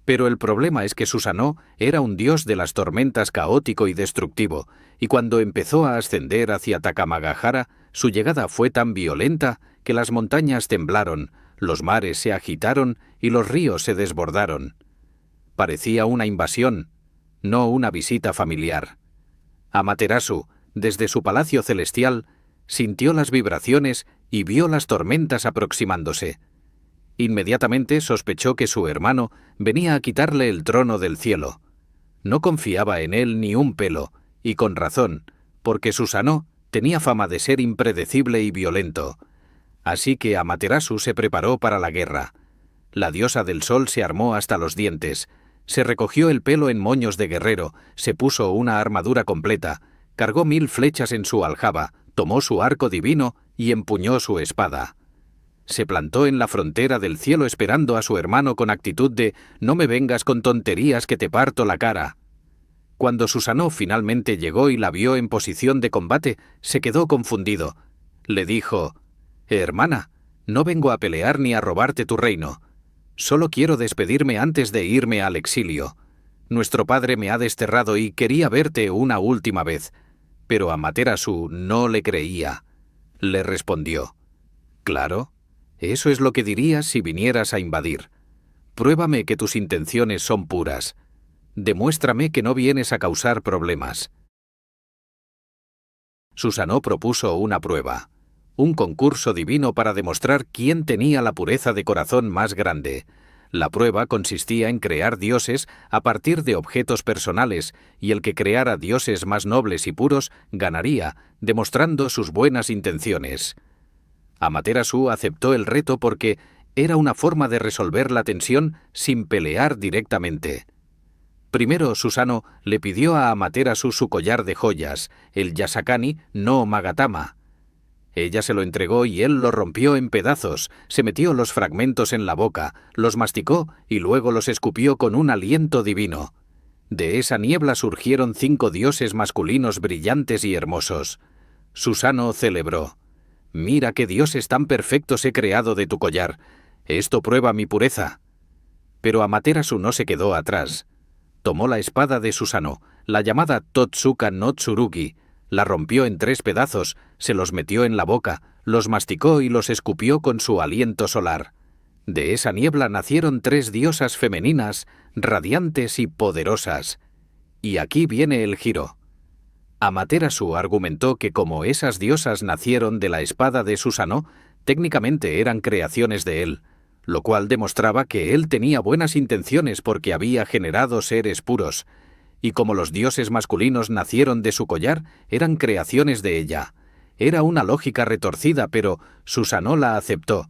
Pero el problema es que Susanoo era un dios de las tormentas caótico y destructivo, y cuando empezó a ascender hacia Takamagahara, su llegada fue tan violenta que las montañas temblaron, los mares se agitaron y los ríos se desbordaron. Parecía una invasión, no una visita familiar. Amaterasu, desde su palacio celestial, sintió las vibraciones y vio las tormentas aproximándose. Inmediatamente sospechó que su hermano venía a quitarle el trono del cielo. No confiaba en él ni un pelo, y con razón, porque Susanoo tenía fama de ser impredecible y violento. Así que Amaterasu se preparó para la guerra. La diosa del sol se armó hasta los dientes, se recogió el pelo en moños de guerrero, se puso una armadura completa, cargó 1000 flechas en su aljaba, tomó su arco divino y empuñó su espada. Se plantó en la frontera del cielo esperando a su hermano con actitud de «No me vengas con tonterías que te parto la cara». Cuando Susanoo finalmente llegó y la vio en posición de combate, se quedó confundido. Le dijo «Hermana, no vengo a pelear ni a robarte tu reino. Solo quiero despedirme antes de irme al exilio. Nuestro padre me ha desterrado y quería verte una última vez». Pero Amaterasu no le creía. Le respondió «Claro, eso es lo que dirías si vinieras a invadir. Pruébame que tus intenciones son puras. Demuéstrame que no vienes a causar problemas». Susanoo propuso una prueba, un concurso divino para demostrar quién tenía la pureza de corazón más grande. La prueba consistía en crear dioses a partir de objetos personales, y el que creara dioses más nobles y puros ganaría, demostrando sus buenas intenciones. Amaterasu aceptó el reto porque era una forma de resolver la tensión sin pelear directamente. Primero Susanoo le pidió a Amaterasu su collar de joyas, el Yasakani no Magatama. Ella se lo entregó y él lo rompió en pedazos, se metió los fragmentos en la boca, los masticó y luego los escupió con un aliento divino. De esa niebla surgieron 5 dioses masculinos brillantes y hermosos. Susanoo celebró: «Mira qué dioses tan perfectos he creado de tu collar. Esto prueba mi pureza». Pero Amaterasu no se quedó atrás. Tomó la espada de Susanoo, la llamada Totsuka no Tsurugi, la rompió en 3 pedazos, se los metió en la boca, los masticó y los escupió con su aliento solar. De esa niebla nacieron 3 diosas femeninas, radiantes y poderosas. Y aquí viene el giro. Amaterasu argumentó que como esas diosas nacieron de la espada de Susanoo, técnicamente eran creaciones de él, lo cual demostraba que él tenía buenas intenciones porque había generado seres puros, y como los dioses masculinos nacieron de su collar, eran creaciones de ella. Era una lógica retorcida, pero Susanoo la aceptó.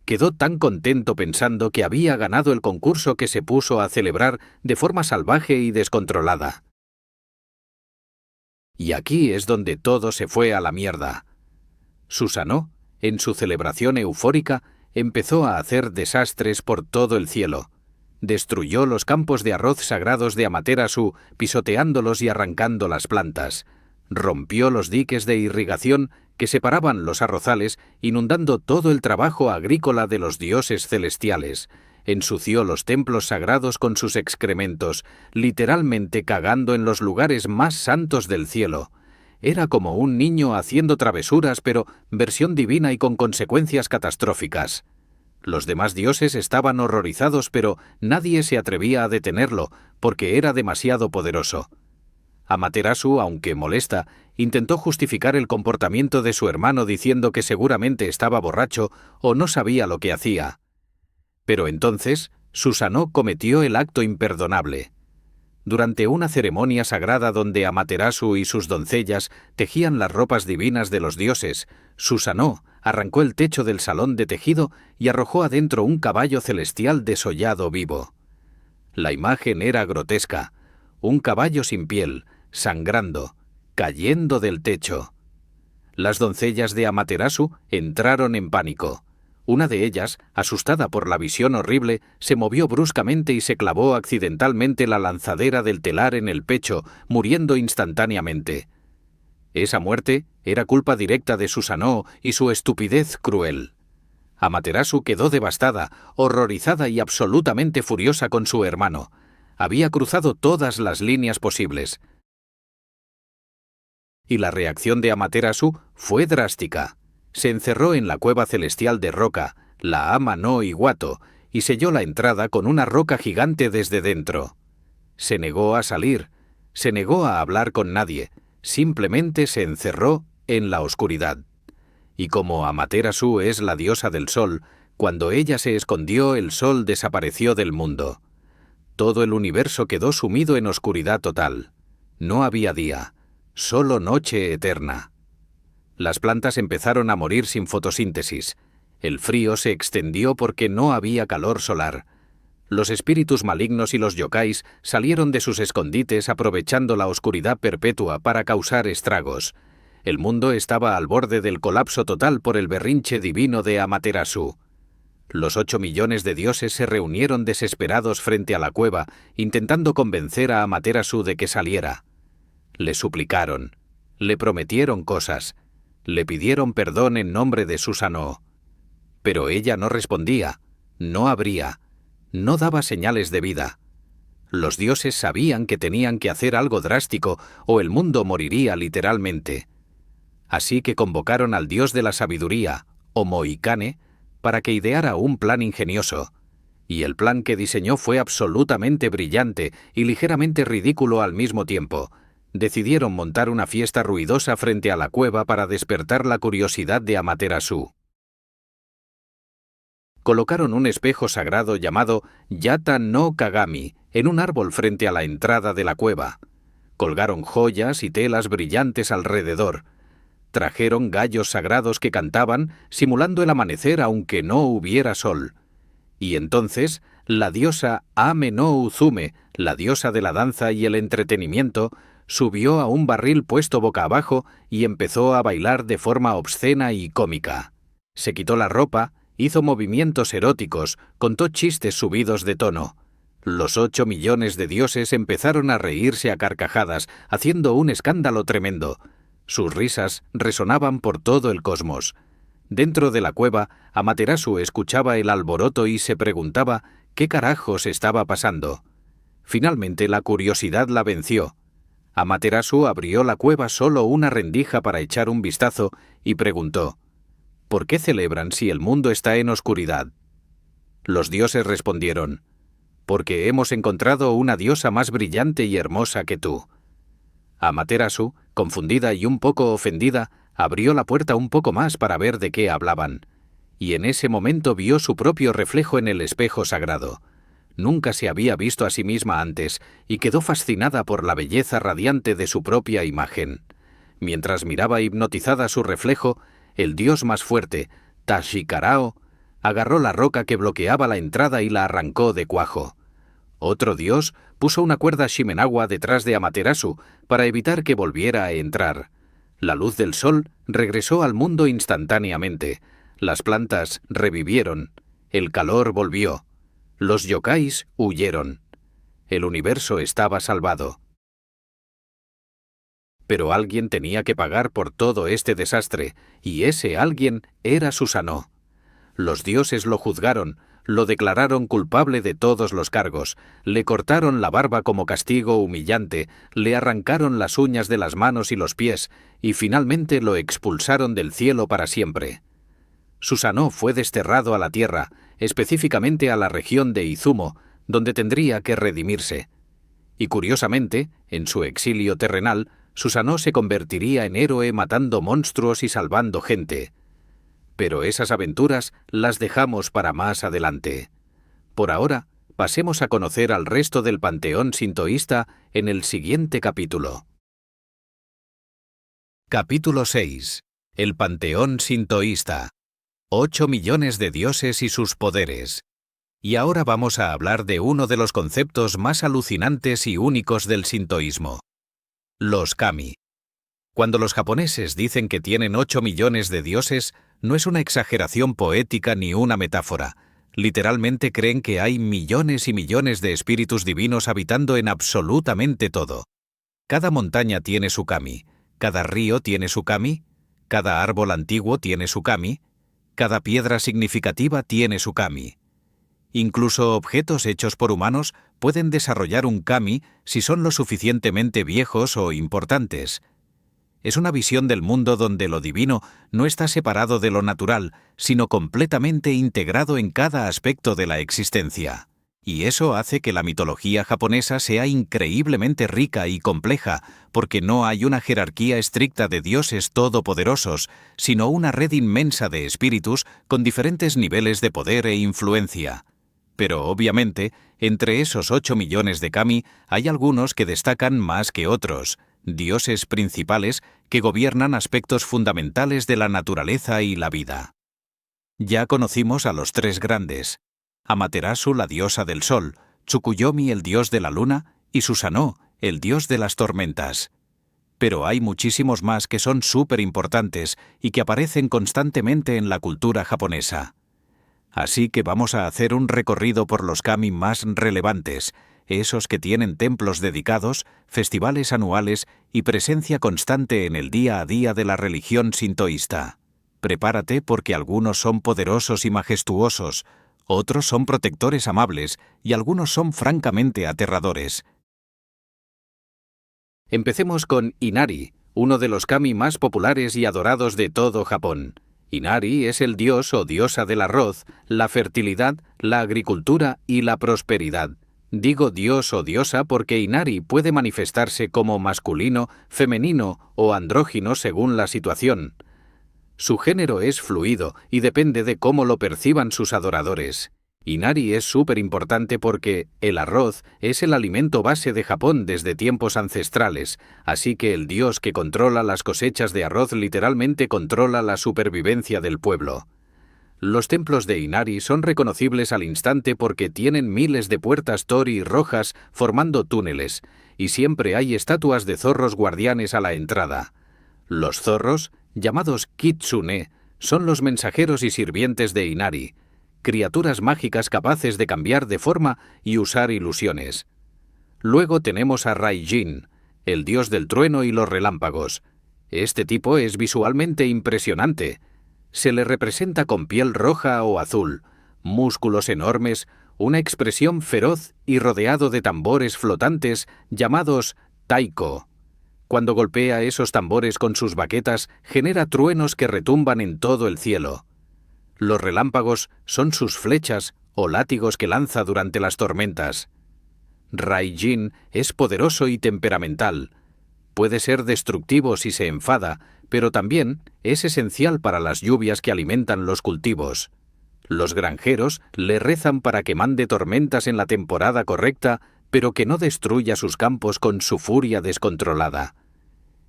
Quedó tan contento pensando que había ganado el concurso que se puso a celebrar de forma salvaje y descontrolada. Y aquí es donde todo se fue a la mierda. Susanoo, en su celebración eufórica, empezó a hacer desastres por todo el cielo. Destruyó los campos de arroz sagrados de Amaterasu, pisoteándolos y arrancando las plantas. Rompió los diques de irrigación que separaban los arrozales, inundando todo el trabajo agrícola de los dioses celestiales. Ensució los templos sagrados con sus excrementos, literalmente cagando en los lugares más santos del cielo. Era como un niño haciendo travesuras, pero versión divina y con consecuencias catastróficas. Los demás dioses estaban horrorizados, pero nadie se atrevía a detenerlo, porque era demasiado poderoso. Amaterasu, aunque molesta, intentó justificar el comportamiento de su hermano diciendo que seguramente estaba borracho o no sabía lo que hacía. Pero entonces, Susanoo cometió el acto imperdonable. Durante una ceremonia sagrada donde Amaterasu y sus doncellas tejían las ropas divinas de los dioses, Susanoo arrancó el techo del salón de tejido y arrojó adentro un caballo celestial desollado vivo. La imagen era grotesca, un caballo sin piel, sangrando, cayendo del techo. Las doncellas de Amaterasu entraron en pánico. Una de ellas, asustada por la visión horrible, se movió bruscamente y se clavó accidentalmente la lanzadera del telar en el pecho, muriendo instantáneamente. Esa muerte era culpa directa de Susanoo y su estupidez cruel. Amaterasu quedó devastada, horrorizada y absolutamente furiosa con su hermano. Había cruzado todas las líneas posibles. Y la reacción de Amaterasu fue drástica. Se encerró en la cueva celestial de roca, la Ama no Iwato, y selló la entrada con una roca gigante desde dentro. Se negó a salir, se negó a hablar con nadie, simplemente se encerró en la oscuridad. Y como Amaterasu es la diosa del sol, cuando ella se escondió, el sol desapareció del mundo. Todo el universo quedó sumido en oscuridad total. No había día, solo noche eterna. Las plantas empezaron a morir sin fotosíntesis. El frío se extendió porque no había calor solar. Los espíritus malignos y los yokais salieron de sus escondites aprovechando la oscuridad perpetua para causar estragos. El mundo estaba al borde del colapso total por el berrinche divino de Amaterasu. Los 8 millones de dioses se reunieron desesperados frente a la cueva, intentando convencer a Amaterasu de que saliera. Le suplicaron, le prometieron cosas, le pidieron perdón en nombre de Susanoo. Pero ella no respondía, no abría, no daba señales de vida. Los dioses sabían que tenían que hacer algo drástico o el mundo moriría literalmente. Así que convocaron al dios de la sabiduría, Omoikane, para que ideara un plan ingenioso. Y el plan que diseñó fue absolutamente brillante y ligeramente ridículo al mismo tiempo. Decidieron montar una fiesta ruidosa frente a la cueva para despertar la curiosidad de Amaterasu. Colocaron un espejo sagrado llamado Yata no Kagami en un árbol frente a la entrada de la cueva. Colgaron joyas y telas brillantes alrededor. Trajeron gallos sagrados que cantaban, simulando el amanecer aunque no hubiera sol. Y entonces, la diosa Ame no Uzume, la diosa de la danza y el entretenimiento, subió a un barril puesto boca abajo y empezó a bailar de forma obscena y cómica. Se quitó la ropa, hizo movimientos eróticos, contó chistes subidos de tono. Los 8 millones de dioses empezaron a reírse a carcajadas, haciendo un escándalo tremendo. Sus risas resonaban por todo el cosmos. Dentro de la cueva, Amaterasu escuchaba el alboroto y se preguntaba qué carajos estaba pasando. Finalmente la curiosidad la venció. Amaterasu abrió la cueva solo una rendija para echar un vistazo y preguntó: ¿por qué celebran si el mundo está en oscuridad? Los dioses respondieron: porque hemos encontrado una diosa más brillante y hermosa que tú. Amaterasu, confundida y un poco ofendida, abrió la puerta un poco más para ver de qué hablaban, y en ese momento vio su propio reflejo en el espejo sagrado. Nunca se había visto a sí misma antes, y quedó fascinada por la belleza radiante de su propia imagen. Mientras miraba hipnotizada su reflejo, el dios más fuerte, Tashikarao, agarró la roca que bloqueaba la entrada y la arrancó de cuajo. Otro dios puso una cuerda Shimenawa detrás de Amaterasu para evitar que volviera a entrar. La luz del sol regresó al mundo instantáneamente. Las plantas revivieron. El calor volvió. Los yokais huyeron. El universo estaba salvado. Pero alguien tenía que pagar por todo este desastre, y ese alguien era Susanoo. Los dioses lo juzgaron, lo declararon culpable de todos los cargos, le cortaron la barba como castigo humillante, le arrancaron las uñas de las manos y los pies, y finalmente lo expulsaron del cielo para siempre. Susanoo fue desterrado a la tierra, específicamente a la región de Izumo, donde tendría que redimirse. Y curiosamente, en su exilio terrenal, Susanoo se convertiría en héroe matando monstruos y salvando gente. Pero esas aventuras las dejamos para más adelante. Por ahora, pasemos a conocer al resto del panteón sintoísta en el siguiente capítulo. Capítulo 6. El panteón sintoísta. 8 millones de dioses y sus poderes. Y ahora vamos a hablar de uno de los conceptos más alucinantes y únicos del sintoísmo: los kami. Cuando los japoneses dicen que tienen 8 millones de dioses, no es una exageración poética ni una metáfora. Literalmente creen que hay millones y millones de espíritus divinos habitando en absolutamente todo. Cada montaña tiene su kami, cada río tiene su kami, cada árbol antiguo tiene su kami, cada piedra significativa tiene su kami. Incluso objetos hechos por humanos pueden desarrollar un kami si son lo suficientemente viejos o importantes. Es una visión del mundo donde lo divino no está separado de lo natural, sino completamente integrado en cada aspecto de la existencia. Y eso hace que la mitología japonesa sea increíblemente rica y compleja, porque no hay una jerarquía estricta de dioses todopoderosos, sino una red inmensa de espíritus con diferentes niveles de poder e influencia. Pero obviamente, entre esos 8 millones de kami hay algunos que destacan más que otros, dioses principales que gobiernan aspectos fundamentales de la naturaleza y la vida. Ya conocimos a los 3 grandes: Amaterasu, la diosa del sol, Tsukuyomi, el dios de la luna, y Susanoo, el dios de las tormentas. Pero hay muchísimos más que son súper importantes y que aparecen constantemente en la cultura japonesa. Así que vamos a hacer un recorrido por los kami más relevantes, esos que tienen templos dedicados, festivales anuales y presencia constante en el día a día de la religión sintoísta. Prepárate porque algunos son poderosos y majestuosos, otros son protectores amables y algunos son francamente aterradores. Empecemos con Inari, uno de los kami más populares y adorados de todo Japón. Inari es el dios o diosa del arroz, la fertilidad, la agricultura y la prosperidad. Digo dios o diosa porque Inari puede manifestarse como masculino, femenino o andrógino según la situación. Su género es fluido y depende de cómo lo perciban sus adoradores. Inari es súper importante porque el arroz es el alimento base de Japón desde tiempos ancestrales, así que el dios que controla las cosechas de arroz literalmente controla la supervivencia del pueblo. Los templos de Inari son reconocibles al instante porque tienen miles de puertas tori rojas formando túneles, y siempre hay estatuas de zorros guardianes a la entrada. Los zorros, llamados kitsune, son los mensajeros y sirvientes de Inari, criaturas mágicas capaces de cambiar de forma y usar ilusiones. Luego tenemos a Raijin, el dios del trueno y los relámpagos. Este tipo es visualmente impresionante. Se le representa con piel roja o azul, músculos enormes, una expresión feroz y rodeado de tambores flotantes llamados taiko. Cuando golpea esos tambores con sus baquetas, genera truenos que retumban en todo el cielo. Los relámpagos son sus flechas o látigos que lanza durante las tormentas. Raijin es poderoso y temperamental. Puede ser destructivo si se enfada, pero también es esencial para las lluvias que alimentan los cultivos. Los granjeros le rezan para que mande tormentas en la temporada correcta, pero que no destruya sus campos con su furia descontrolada.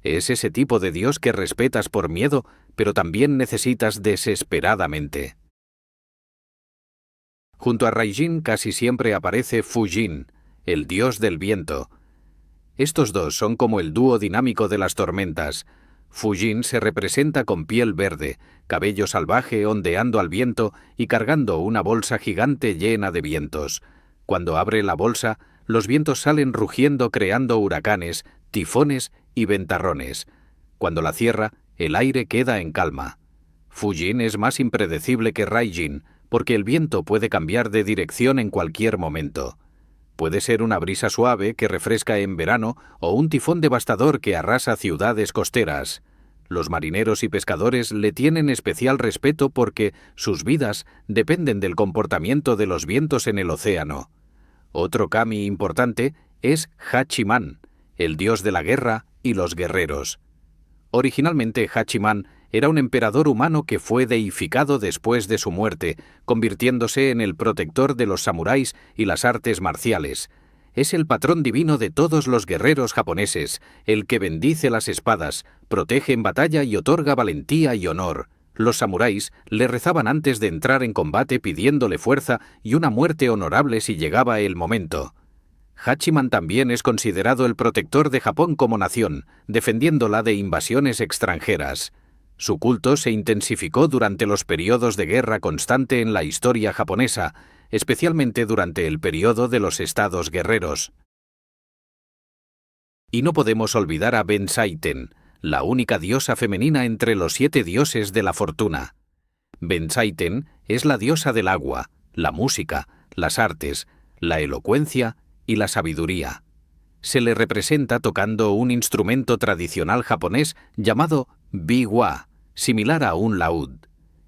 Es ese tipo de dios que respetas por miedo, pero también necesitas desesperadamente. Junto a Raijin casi siempre aparece Fujin, el dios del viento. Estos dos son como el dúo dinámico de las tormentas. Fujin se representa con piel verde, cabello salvaje ondeando al viento y cargando una bolsa gigante llena de vientos. Cuando abre la bolsa, los vientos salen rugiendo creando huracanes, tifones y ventarrones. Cuando la cierra, el aire queda en calma. Fujin es más impredecible que Raijin, porque el viento puede cambiar de dirección en cualquier momento. Puede ser una brisa suave que refresca en verano o un tifón devastador que arrasa ciudades costeras. Los marineros y pescadores le tienen especial respeto porque sus vidas dependen del comportamiento de los vientos en el océano. Otro kami importante es Hachiman, el dios de la guerra y los guerreros. Originalmente Hachiman era un emperador humano que fue deificado después de su muerte, convirtiéndose en el protector de los samuráis y las artes marciales. Es el patrón divino de todos los guerreros japoneses, el que bendice las espadas, protege en batalla y otorga valentía y honor. Los samuráis le rezaban antes de entrar en combate pidiéndole fuerza y una muerte honorable si llegaba el momento. Hachiman también es considerado el protector de Japón como nación, defendiéndola de invasiones extranjeras. Su culto se intensificó durante los periodos de guerra constante en la historia japonesa, especialmente durante el periodo de los estados guerreros. Y no podemos olvidar a Benzaiten, la única diosa femenina entre los 7 dioses de la fortuna. Benzaiten es la diosa del agua, la música, las artes, la elocuencia y la sabiduría. Se le representa tocando un instrumento tradicional japonés llamado biwa, similar a un laúd.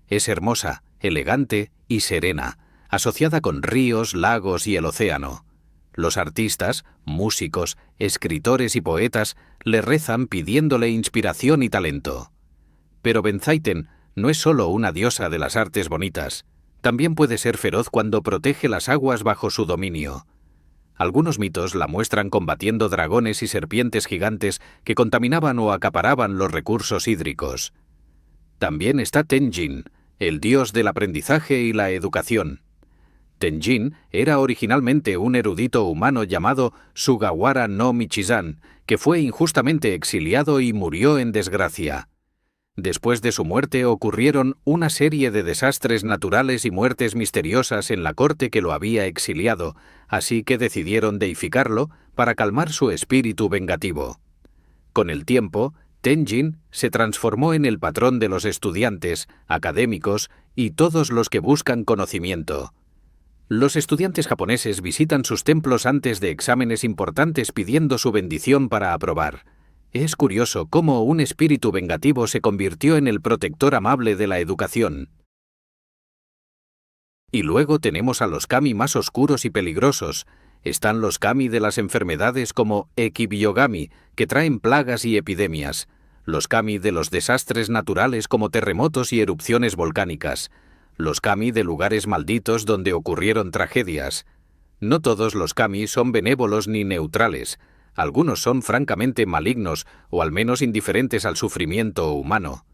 Es hermosa, elegante y serena, asociada con ríos, lagos y el océano. Los artistas, músicos, escritores y poetas le rezan pidiéndole inspiración y talento. Pero Benzaiten no es solo una diosa de las artes bonitas, también puede ser feroz cuando protege las aguas bajo su dominio. Algunos mitos la muestran combatiendo dragones y serpientes gigantes que contaminaban o acaparaban los recursos hídricos. También está Tenjin, el dios del aprendizaje y la educación. Tenjin era originalmente un erudito humano llamado Sugawara no Michizan, que fue injustamente exiliado y murió en desgracia. Después de su muerte ocurrieron una serie de desastres naturales y muertes misteriosas en la corte que lo había exiliado, así que decidieron deificarlo para calmar su espíritu vengativo. Con el tiempo, Tenjin se transformó en el patrón de los estudiantes, académicos y todos los que buscan conocimiento. Los estudiantes japoneses visitan sus templos antes de exámenes importantes pidiendo su bendición para aprobar. Es curioso cómo un espíritu vengativo se convirtió en el protector amable de la educación. Y luego tenemos a los kami más oscuros y peligrosos. Están los kami de las enfermedades como Ekibyogami, que traen plagas y epidemias. Los kami de los desastres naturales como terremotos y erupciones volcánicas. Los kami de lugares malditos donde ocurrieron tragedias. No todos los kami son benévolos ni neutrales. Algunos son francamente malignos o al menos indiferentes al sufrimiento humano.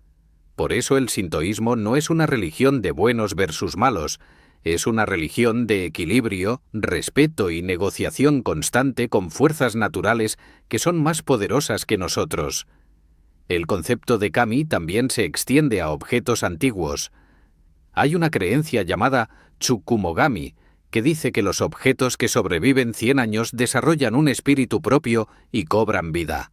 Por eso el sintoísmo no es una religión de buenos versus malos, es una religión de equilibrio, respeto y negociación constante con fuerzas naturales que son más poderosas que nosotros. El concepto de kami también se extiende a objetos antiguos. Hay una creencia llamada Tsukumogami, que dice que los objetos que sobreviven 100 años desarrollan un espíritu propio y cobran vida.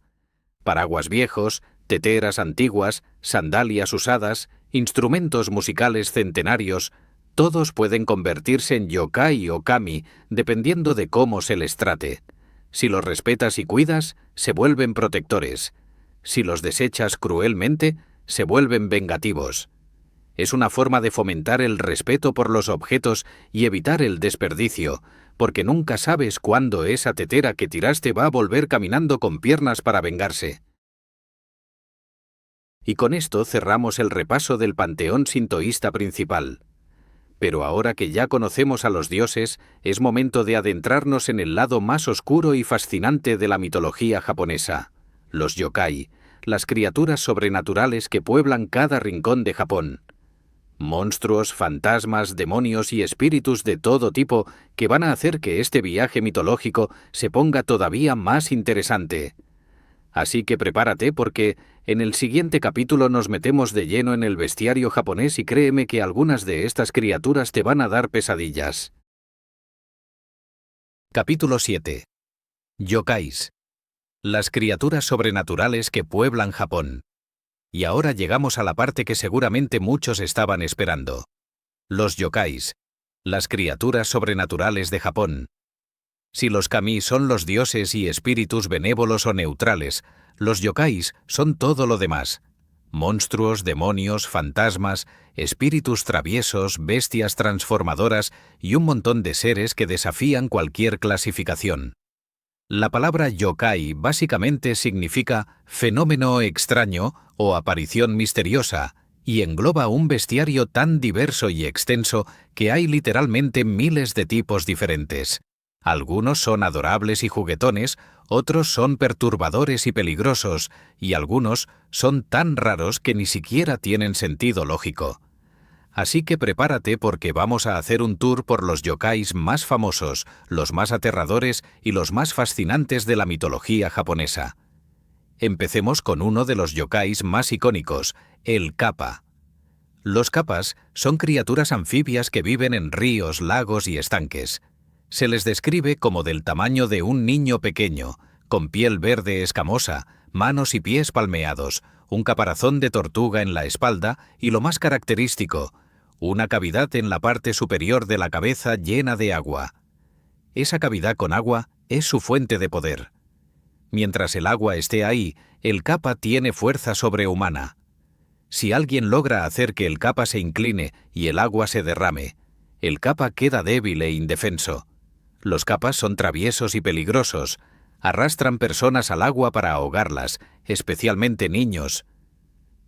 Paraguas viejos, teteras antiguas, sandalias usadas, instrumentos musicales centenarios, todos pueden convertirse en yokai o kami, dependiendo de cómo se les trate. Si los respetas y cuidas, se vuelven protectores. Si los desechas cruelmente, se vuelven vengativos. Es una forma de fomentar el respeto por los objetos y evitar el desperdicio, porque nunca sabes cuándo esa tetera que tiraste va a volver caminando con piernas para vengarse. Y con esto cerramos el repaso del panteón sintoísta principal. Pero ahora que ya conocemos a los dioses, es momento de adentrarnos en el lado más oscuro y fascinante de la mitología japonesa, los yokai, las criaturas sobrenaturales que pueblan cada rincón de Japón. Monstruos, fantasmas, demonios y espíritus de todo tipo que van a hacer que este viaje mitológico se ponga todavía más interesante. Así que prepárate porque en el siguiente capítulo nos metemos de lleno en el bestiario japonés y créeme que algunas de estas criaturas te van a dar pesadillas. Capítulo 7. Yokais. Las criaturas sobrenaturales que pueblan Japón. Y ahora llegamos a la parte que seguramente muchos estaban esperando. Los yokais, las criaturas sobrenaturales de Japón. Si los kami son los dioses y espíritus benévolos o neutrales, los yokais son todo lo demás. Monstruos, demonios, fantasmas, espíritus traviesos, bestias transformadoras y un montón de seres que desafían cualquier clasificación. La palabra yokai básicamente significa fenómeno extraño o aparición misteriosa y engloba un bestiario tan diverso y extenso que hay literalmente miles de tipos diferentes. Algunos son adorables y juguetones, otros son perturbadores y peligrosos, y algunos son tan raros que ni siquiera tienen sentido lógico. Así que prepárate porque vamos a hacer un tour por los yokais más famosos, los más aterradores y los más fascinantes de la mitología japonesa. Empecemos con uno de los yokais más icónicos, el kappa. Los kappas son criaturas anfibias que viven en ríos, lagos y estanques. Se les describe como del tamaño de un niño pequeño, con piel verde escamosa, manos y pies palmeados, un caparazón de tortuga en la espalda y lo más característico, una cavidad en la parte superior de la cabeza llena de agua. Esa cavidad con agua es su fuente de poder. Mientras el agua esté ahí, el kappa tiene fuerza sobrehumana. Si alguien logra hacer que el kappa se incline y el agua se derrame, el kappa queda débil e indefenso. Los kappas son traviesos y peligrosos. Arrastran personas al agua para ahogarlas, especialmente niños.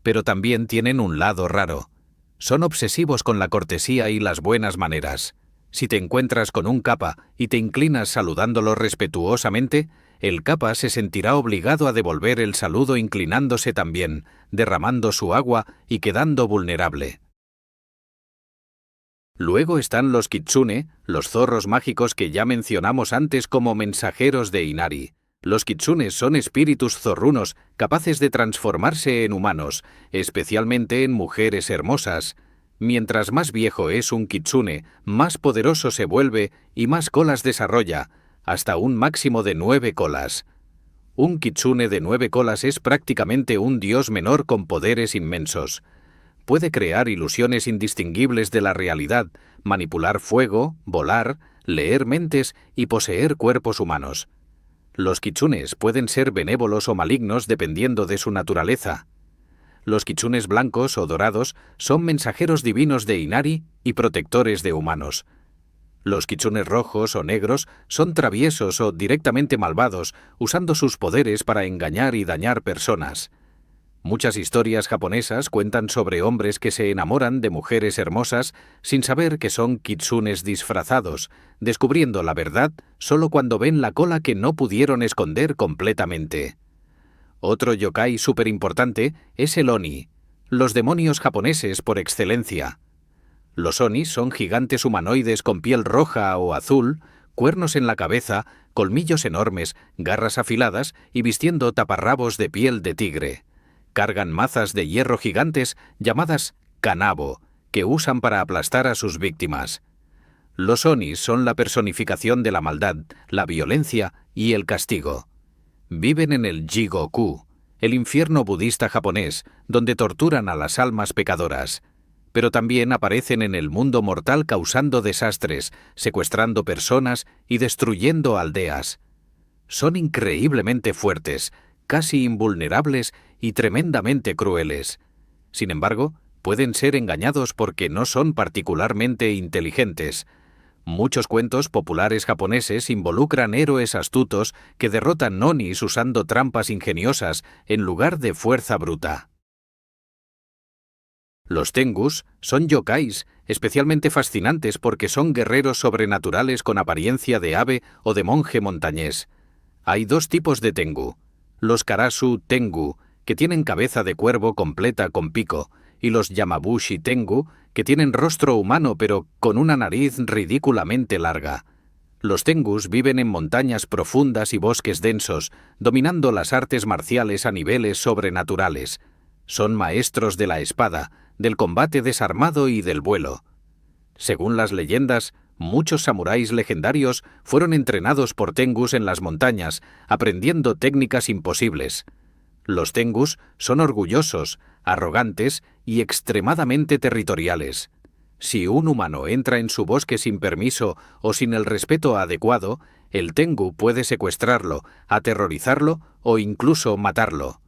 Pero también tienen un lado raro. Son obsesivos con la cortesía y las buenas maneras. Si te encuentras con un kappa y te inclinas saludándolo respetuosamente, el kappa se sentirá obligado a devolver el saludo inclinándose también, derramando su agua y quedando vulnerable. Luego están los kitsune, los zorros mágicos que ya mencionamos antes como mensajeros de Inari. Los kitsunes son espíritus zorrunos capaces de transformarse en humanos, especialmente en mujeres hermosas. Mientras más viejo es un kitsune, más poderoso se vuelve y más colas desarrolla, hasta un máximo de 9 colas. Un kitsune de 9 colas es prácticamente un dios menor con poderes inmensos. Puede crear ilusiones indistinguibles de la realidad, manipular fuego, volar, leer mentes y poseer cuerpos humanos. Los kitsunes pueden ser benévolos o malignos dependiendo de su naturaleza. Los kitsunes blancos o dorados son mensajeros divinos de Inari y protectores de humanos. Los kitsunes rojos o negros son traviesos o directamente malvados, usando sus poderes para engañar y dañar personas. Muchas historias japonesas cuentan sobre hombres que se enamoran de mujeres hermosas sin saber que son kitsunes disfrazados, descubriendo la verdad solo cuando ven la cola que no pudieron esconder completamente. Otro yokai súper importante es el Oni, los demonios japoneses por excelencia. Los Onis son gigantes humanoides con piel roja o azul, cuernos en la cabeza, colmillos enormes, garras afiladas y vistiendo taparrabos de piel de tigre. Cargan mazas de hierro gigantes llamadas kanabo, que usan para aplastar a sus víctimas. Los Onis son la personificación de la maldad, la violencia y el castigo. Viven en el Jigoku, el infierno budista japonés, donde torturan a las almas pecadoras. Pero también aparecen en el mundo mortal causando desastres, secuestrando personas y destruyendo aldeas. Son increíblemente fuertes, casi invulnerables y tremendamente crueles. Sin embargo, pueden ser engañados porque no son particularmente inteligentes. Muchos cuentos populares japoneses involucran héroes astutos que derrotan onis usando trampas ingeniosas en lugar de fuerza bruta. Los tengus son yokais, especialmente fascinantes porque son guerreros sobrenaturales con apariencia de ave o de monje montañés. Hay dos tipos de tengu: los karasu tengu, que tienen cabeza de cuervo completa con pico, y los yamabushi tengu, que tienen rostro humano pero con una nariz ridículamente larga. Los tengus viven en montañas profundas y bosques densos, dominando las artes marciales a niveles sobrenaturales. Son maestros de la espada, del combate desarmado y del vuelo. Según las leyendas, muchos samuráis legendarios fueron entrenados por tengus en las montañas, aprendiendo técnicas imposibles. Los tengus son orgullosos, arrogantes y extremadamente territoriales. Si un humano entra en su bosque sin permiso o sin el respeto adecuado, el tengu puede secuestrarlo, aterrorizarlo o incluso matarlo.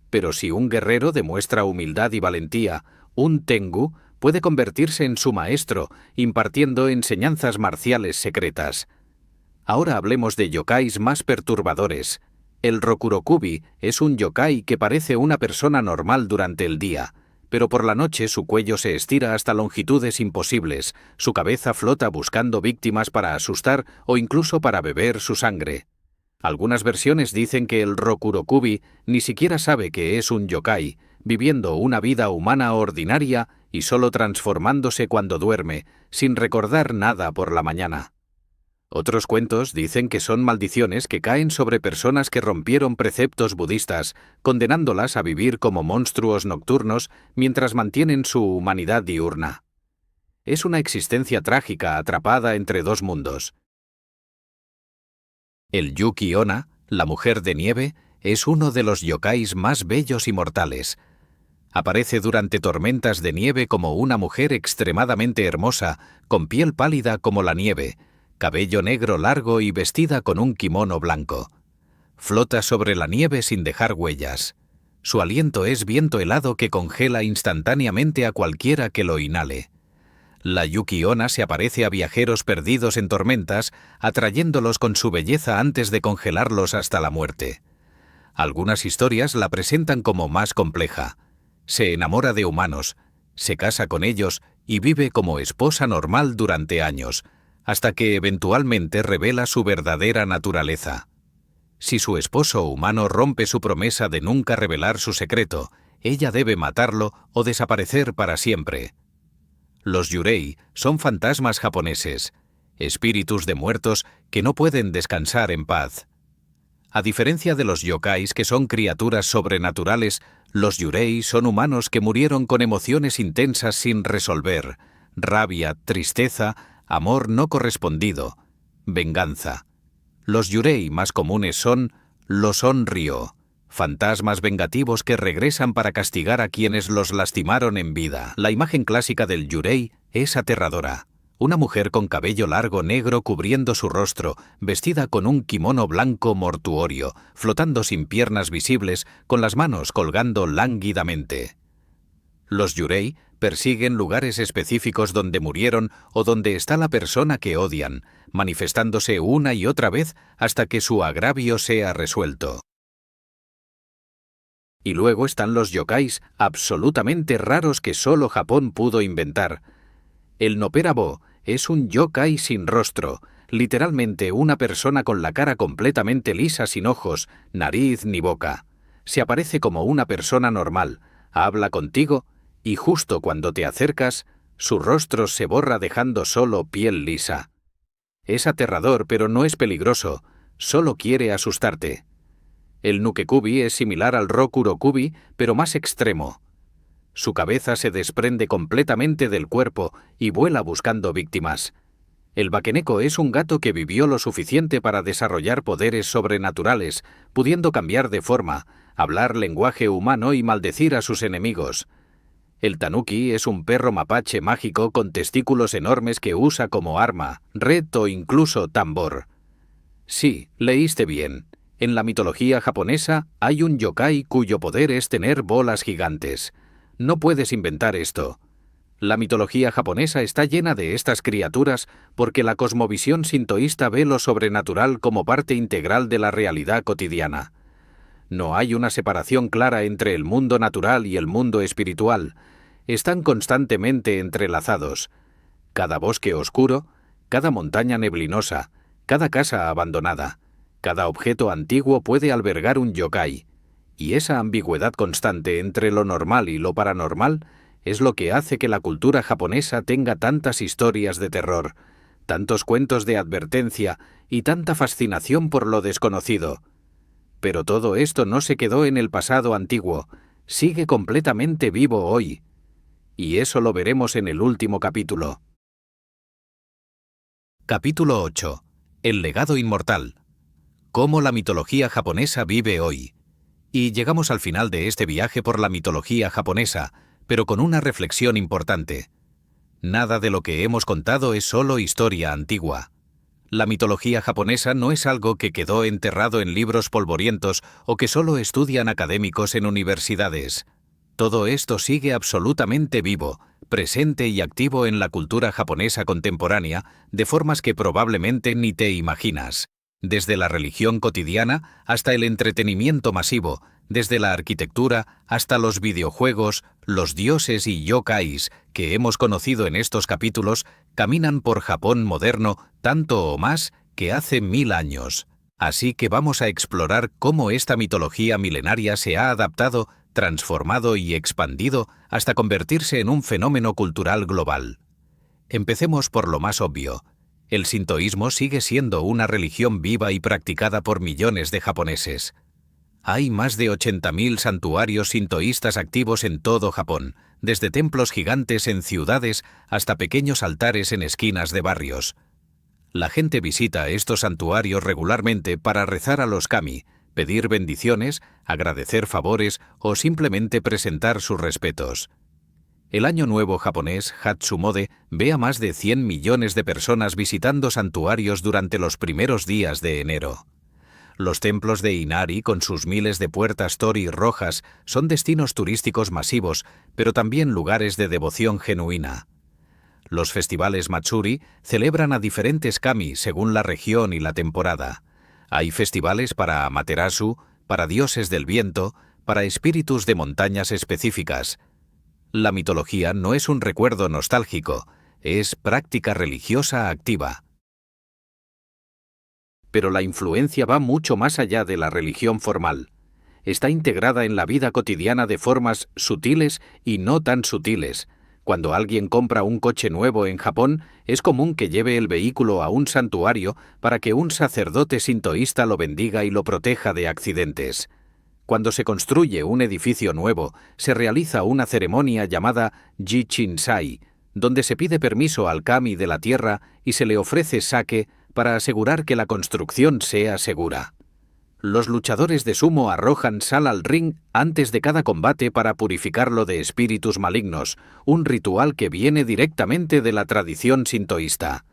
Pero si un guerrero demuestra humildad y valentía, un tengu puede convertirse en su maestro, impartiendo enseñanzas marciales secretas. Ahora hablemos de yokais más perturbadores. El Rokurokubi es un yokai que parece una persona normal durante el día, pero por la noche su cuello se estira hasta longitudes imposibles, su cabeza flota buscando víctimas para asustar o incluso para beber su sangre. Algunas versiones dicen que el Rokurokubi ni siquiera sabe que es un yokai, viviendo una vida humana ordinaria y solo transformándose cuando duerme, sin recordar nada por la mañana. Otros cuentos dicen que son maldiciones que caen sobre personas que rompieron preceptos budistas, condenándolas a vivir como monstruos nocturnos mientras mantienen su humanidad diurna. Es una existencia trágica atrapada entre dos mundos. El Yuki-onna, la mujer de nieve, es uno de los yokais más bellos y mortales. Aparece durante tormentas de nieve como una mujer extremadamente hermosa, con piel pálida como la nieve, cabello negro largo y vestida con un kimono blanco. Flota sobre la nieve sin dejar huellas. Su aliento es viento helado que congela instantáneamente a cualquiera que lo inhale. La Yuki-onna se aparece a viajeros perdidos en tormentas, atrayéndolos con su belleza antes de congelarlos hasta la muerte. Algunas historias la presentan como más compleja. Se enamora de humanos, se casa con ellos y vive como esposa normal durante años, hasta que eventualmente revela su verdadera naturaleza. Si su esposo humano rompe su promesa de nunca revelar su secreto, ella debe matarlo o desaparecer para siempre. Los yurei son fantasmas japoneses, espíritus de muertos que no pueden descansar en paz. A diferencia de los yokais, que son criaturas sobrenaturales, los yurei son humanos que murieron con emociones intensas sin resolver: rabia, tristeza, amor no correspondido, venganza. Los yurei más comunes son los onryo, fantasmas vengativos que regresan para castigar a quienes los lastimaron en vida. La imagen clásica del yurei es aterradora. Una mujer con cabello largo negro cubriendo su rostro, vestida con un kimono blanco mortuorio, flotando sin piernas visibles, con las manos colgando lánguidamente. Los yurei persiguen lugares específicos donde murieron o donde está la persona que odian, manifestándose una y otra vez hasta que su agravio sea resuelto. Y luego están los yokais absolutamente raros que solo Japón pudo inventar. El Nopperabo es un yokai sin rostro, literalmente una persona con la cara completamente lisa, sin ojos, nariz ni boca. Se aparece como una persona normal, habla contigo y justo cuando te acercas, su rostro se borra dejando solo piel lisa. Es aterrador, pero no es peligroso, solo quiere asustarte. El Nukekubi es similar al Rokurokubi, pero más extremo. Su cabeza se desprende completamente del cuerpo y vuela buscando víctimas. El Bakeneko es un gato que vivió lo suficiente para desarrollar poderes sobrenaturales, pudiendo cambiar de forma, hablar lenguaje humano y maldecir a sus enemigos. El Tanuki es un perro mapache mágico con testículos enormes que usa como arma, red o incluso tambor. Sí, leíste bien. En la mitología japonesa hay un yokai cuyo poder es tener bolas gigantes. No puedes inventar esto. La mitología japonesa está llena de estas criaturas porque la cosmovisión sintoísta ve lo sobrenatural como parte integral de la realidad cotidiana. No hay una separación clara entre el mundo natural y el mundo espiritual. Están constantemente entrelazados. Cada bosque oscuro, cada montaña neblinosa, cada casa abandonada, cada objeto antiguo puede albergar un yokai. Y esa ambigüedad constante entre lo normal y lo paranormal es lo que hace que la cultura japonesa tenga tantas historias de terror, tantos cuentos de advertencia y tanta fascinación por lo desconocido. Pero todo esto no se quedó en el pasado antiguo, sigue completamente vivo hoy. Y eso lo veremos en el último capítulo. Capítulo 8. El legado inmortal. Cómo la mitología japonesa vive hoy. Y llegamos al final de este viaje por la mitología japonesa, pero con una reflexión importante. Nada de lo que hemos contado es solo historia antigua. La mitología japonesa no es algo que quedó enterrado en libros polvorientos o que solo estudian académicos en universidades. Todo esto sigue absolutamente vivo, presente y activo en la cultura japonesa contemporánea, de formas que probablemente ni te imaginas. Desde la religión cotidiana hasta el entretenimiento masivo, desde la arquitectura hasta los videojuegos, los dioses y yokais que hemos conocido en estos capítulos caminan por Japón moderno tanto o más que hace 1000 años. Así que vamos a explorar cómo esta mitología milenaria se ha adaptado, transformado y expandido hasta convertirse en un fenómeno cultural global. Empecemos por lo más obvio. El sintoísmo sigue siendo una religión viva y practicada por millones de japoneses. Hay más de 80.000 santuarios sintoístas activos en todo Japón, desde templos gigantes en ciudades hasta pequeños altares en esquinas de barrios. La gente visita estos santuarios regularmente para rezar a los kami, pedir bendiciones, agradecer favores o simplemente presentar sus respetos. El Año Nuevo japonés, Hatsumode, ve a más de 100 millones de personas visitando santuarios durante los primeros días de enero. Los templos de Inari, con sus miles de puertas tori rojas, son destinos turísticos masivos, pero también lugares de devoción genuina. Los festivales Matsuri celebran a diferentes kami según la región y la temporada. Hay festivales para Amaterasu, para dioses del viento, para espíritus de montañas específicas. La mitología no es un recuerdo nostálgico, es práctica religiosa activa. Pero la influencia va mucho más allá de la religión formal. Está integrada en la vida cotidiana de formas sutiles y no tan sutiles. Cuando alguien compra un coche nuevo en Japón, es común que lleve el vehículo a un santuario para que un sacerdote sintoísta lo bendiga y lo proteja de accidentes. Cuando se construye un edificio nuevo, se realiza una ceremonia llamada Jichinsai, donde se pide permiso al kami de la tierra y se le ofrece sake para asegurar que la construcción sea segura. Los luchadores de sumo arrojan sal al ring antes de cada combate para purificarlo de espíritus malignos, un ritual que viene directamente de la tradición sintoísta.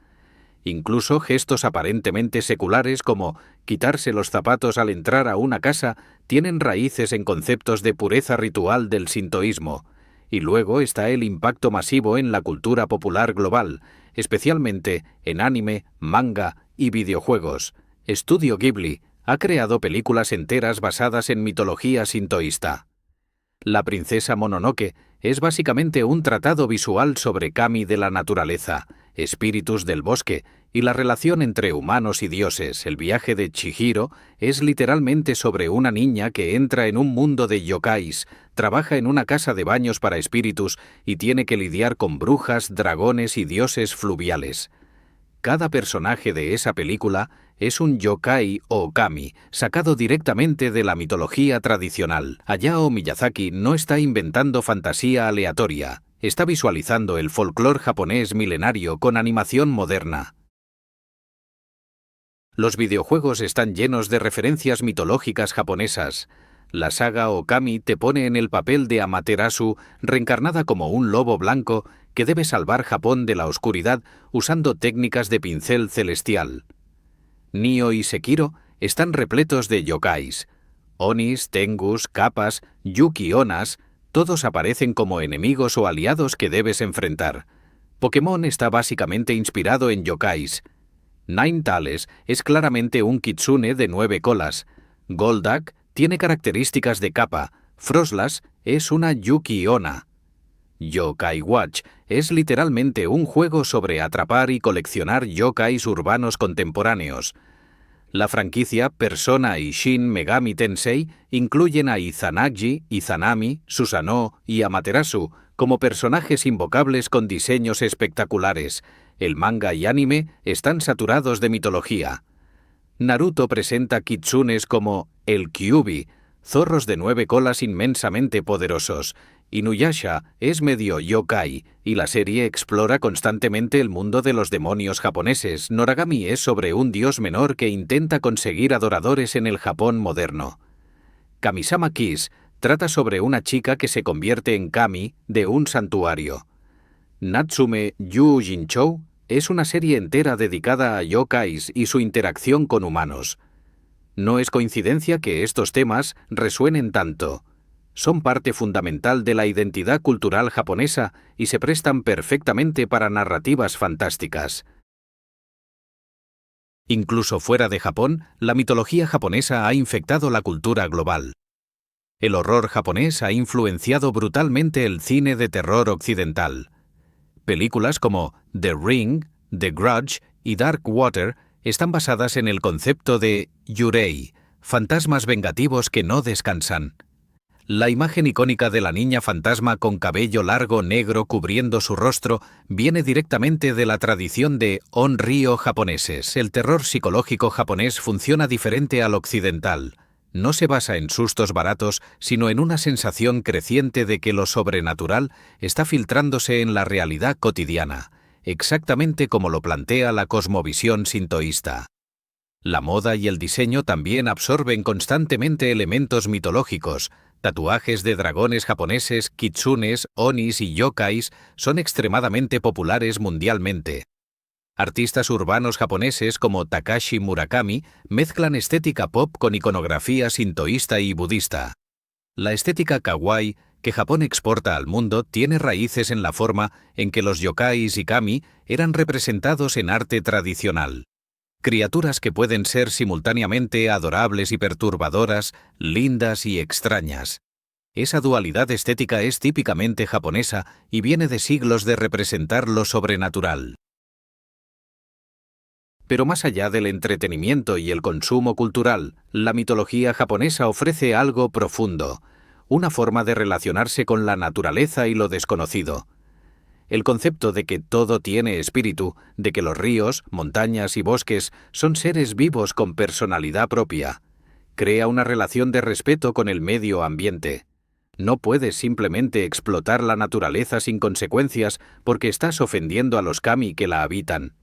Incluso gestos aparentemente seculares como quitarse los zapatos al entrar a una casa tienen raíces en conceptos de pureza ritual del sintoísmo. Y luego está el impacto masivo en la cultura popular global, especialmente en anime, manga y videojuegos. Estudio Ghibli ha creado películas enteras basadas en mitología sintoísta. La princesa Mononoke es básicamente un tratado visual sobre kami de la naturaleza, espíritus del bosque y la relación entre humanos y dioses. El viaje de Chihiro es literalmente sobre una niña que entra en un mundo de yokais, trabaja en una casa de baños para espíritus y tiene que lidiar con brujas, dragones y dioses fluviales. Cada personaje de esa película es un yokai o kami, sacado directamente de la mitología tradicional. Hayao Miyazaki no está inventando fantasía aleatoria, está visualizando el folclore japonés milenario con animación moderna. Los videojuegos están llenos de referencias mitológicas japonesas. La saga Okami te pone en el papel de Amaterasu, reencarnada como un lobo blanco que debe salvar Japón de la oscuridad usando técnicas de pincel celestial. Nioh y Sekiro están repletos de yokais. Onis, tengus, kappas, yuki-onas, todos aparecen como enemigos o aliados que debes enfrentar. Pokémon está básicamente inspirado en yokais. Ninetales es claramente un kitsune de 9 colas. Golduck tiene características de kappa. Froslas es una yuki-ona. Yokai Watch es literalmente un juego sobre atrapar y coleccionar yokais urbanos contemporáneos. La franquicia Persona y Shin Megami Tensei incluyen a Izanagi, Izanami, Susanoo y Amaterasu como personajes invocables con diseños espectaculares. El manga y anime están saturados de mitología. Naruto presenta kitsunes como el Kyuubi, zorros de 9 colas inmensamente poderosos. Inuyasha es medio yokai, y la serie explora constantemente el mundo de los demonios japoneses. Noragami es sobre un dios menor que intenta conseguir adoradores en el Japón moderno. Kamisama Kiss trata sobre una chica que se convierte en kami de un santuario. Natsume Yuujinchou es una serie entera dedicada a yokais y su interacción con humanos. No es coincidencia que estos temas resuenen tanto. Son parte fundamental de la identidad cultural japonesa y se prestan perfectamente para narrativas fantásticas. Incluso fuera de Japón, la mitología japonesa ha infectado la cultura global. El horror japonés ha influenciado brutalmente el cine de terror occidental. Películas como The Ring, The Grudge y Dark Water están basadas en el concepto de yurei, fantasmas vengativos que no descansan. La imagen icónica de la niña fantasma con cabello largo negro cubriendo su rostro viene directamente de la tradición de onryo japoneses. El terror psicológico japonés funciona diferente al occidental. No se basa en sustos baratos, sino en una sensación creciente de que lo sobrenatural está filtrándose en la realidad cotidiana, exactamente como lo plantea la cosmovisión sintoísta. La moda y el diseño también absorben constantemente elementos mitológicos. Tatuajes de dragones japoneses, kitsunes, onis y yokais son extremadamente populares mundialmente. Artistas urbanos japoneses como Takashi Murakami mezclan estética pop con iconografía sintoísta y budista. La estética kawaii que Japón exporta al mundo tiene raíces en la forma en que los yokais y kami eran representados en arte tradicional. Criaturas que pueden ser simultáneamente adorables y perturbadoras, lindas y extrañas. Esa dualidad estética es típicamente japonesa y viene de siglos de representar lo sobrenatural. Pero más allá del entretenimiento y el consumo cultural, la mitología japonesa ofrece algo profundo, una forma de relacionarse con la naturaleza y lo desconocido. El concepto de que todo tiene espíritu, de que los ríos, montañas y bosques son seres vivos con personalidad propia, crea una relación de respeto con el medio ambiente. No puedes simplemente explotar la naturaleza sin consecuencias porque estás ofendiendo a los kami que la habitan.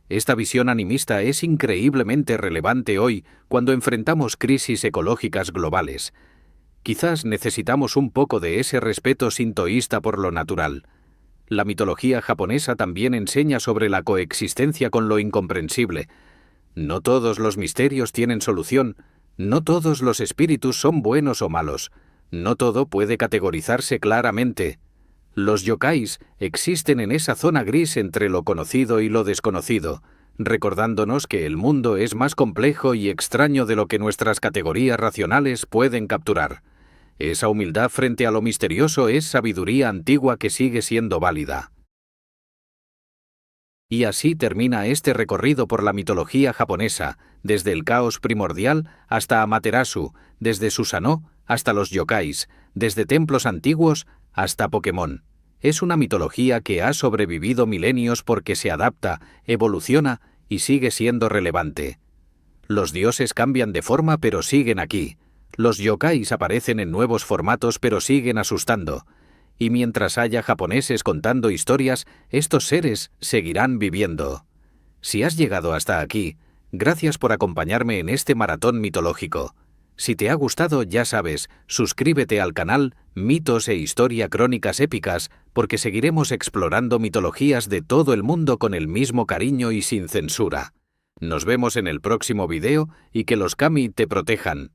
Esta visión animista es increíblemente relevante hoy cuando enfrentamos crisis ecológicas globales. Quizás necesitamos un poco de ese respeto sintoísta por lo natural. La mitología japonesa también enseña sobre la coexistencia con lo incomprensible. No todos los misterios tienen solución, no todos los espíritus son buenos o malos, no todo puede categorizarse claramente. Los yokais existen en esa zona gris entre lo conocido y lo desconocido, recordándonos que el mundo es más complejo y extraño de lo que nuestras categorías racionales pueden capturar. Esa humildad frente a lo misterioso es sabiduría antigua que sigue siendo válida. Y así termina este recorrido por la mitología japonesa, desde el caos primordial hasta Amaterasu, desde Susanoo hasta los yokais, desde templos antiguos hasta Pokémon. Es una mitología que ha sobrevivido milenios porque se adapta, evoluciona y sigue siendo relevante. Los dioses cambian de forma pero siguen aquí. Los yokais aparecen en nuevos formatos pero siguen asustando. Y mientras haya japoneses contando historias, estos seres seguirán viviendo. Si has llegado hasta aquí, gracias por acompañarme en este maratón mitológico. Si te ha gustado, ya sabes, suscríbete al canal Mitos e Historia Crónicas Épicas, porque seguiremos explorando mitologías de todo el mundo con el mismo cariño y sin censura. Nos vemos en el próximo video y que los kami te protejan.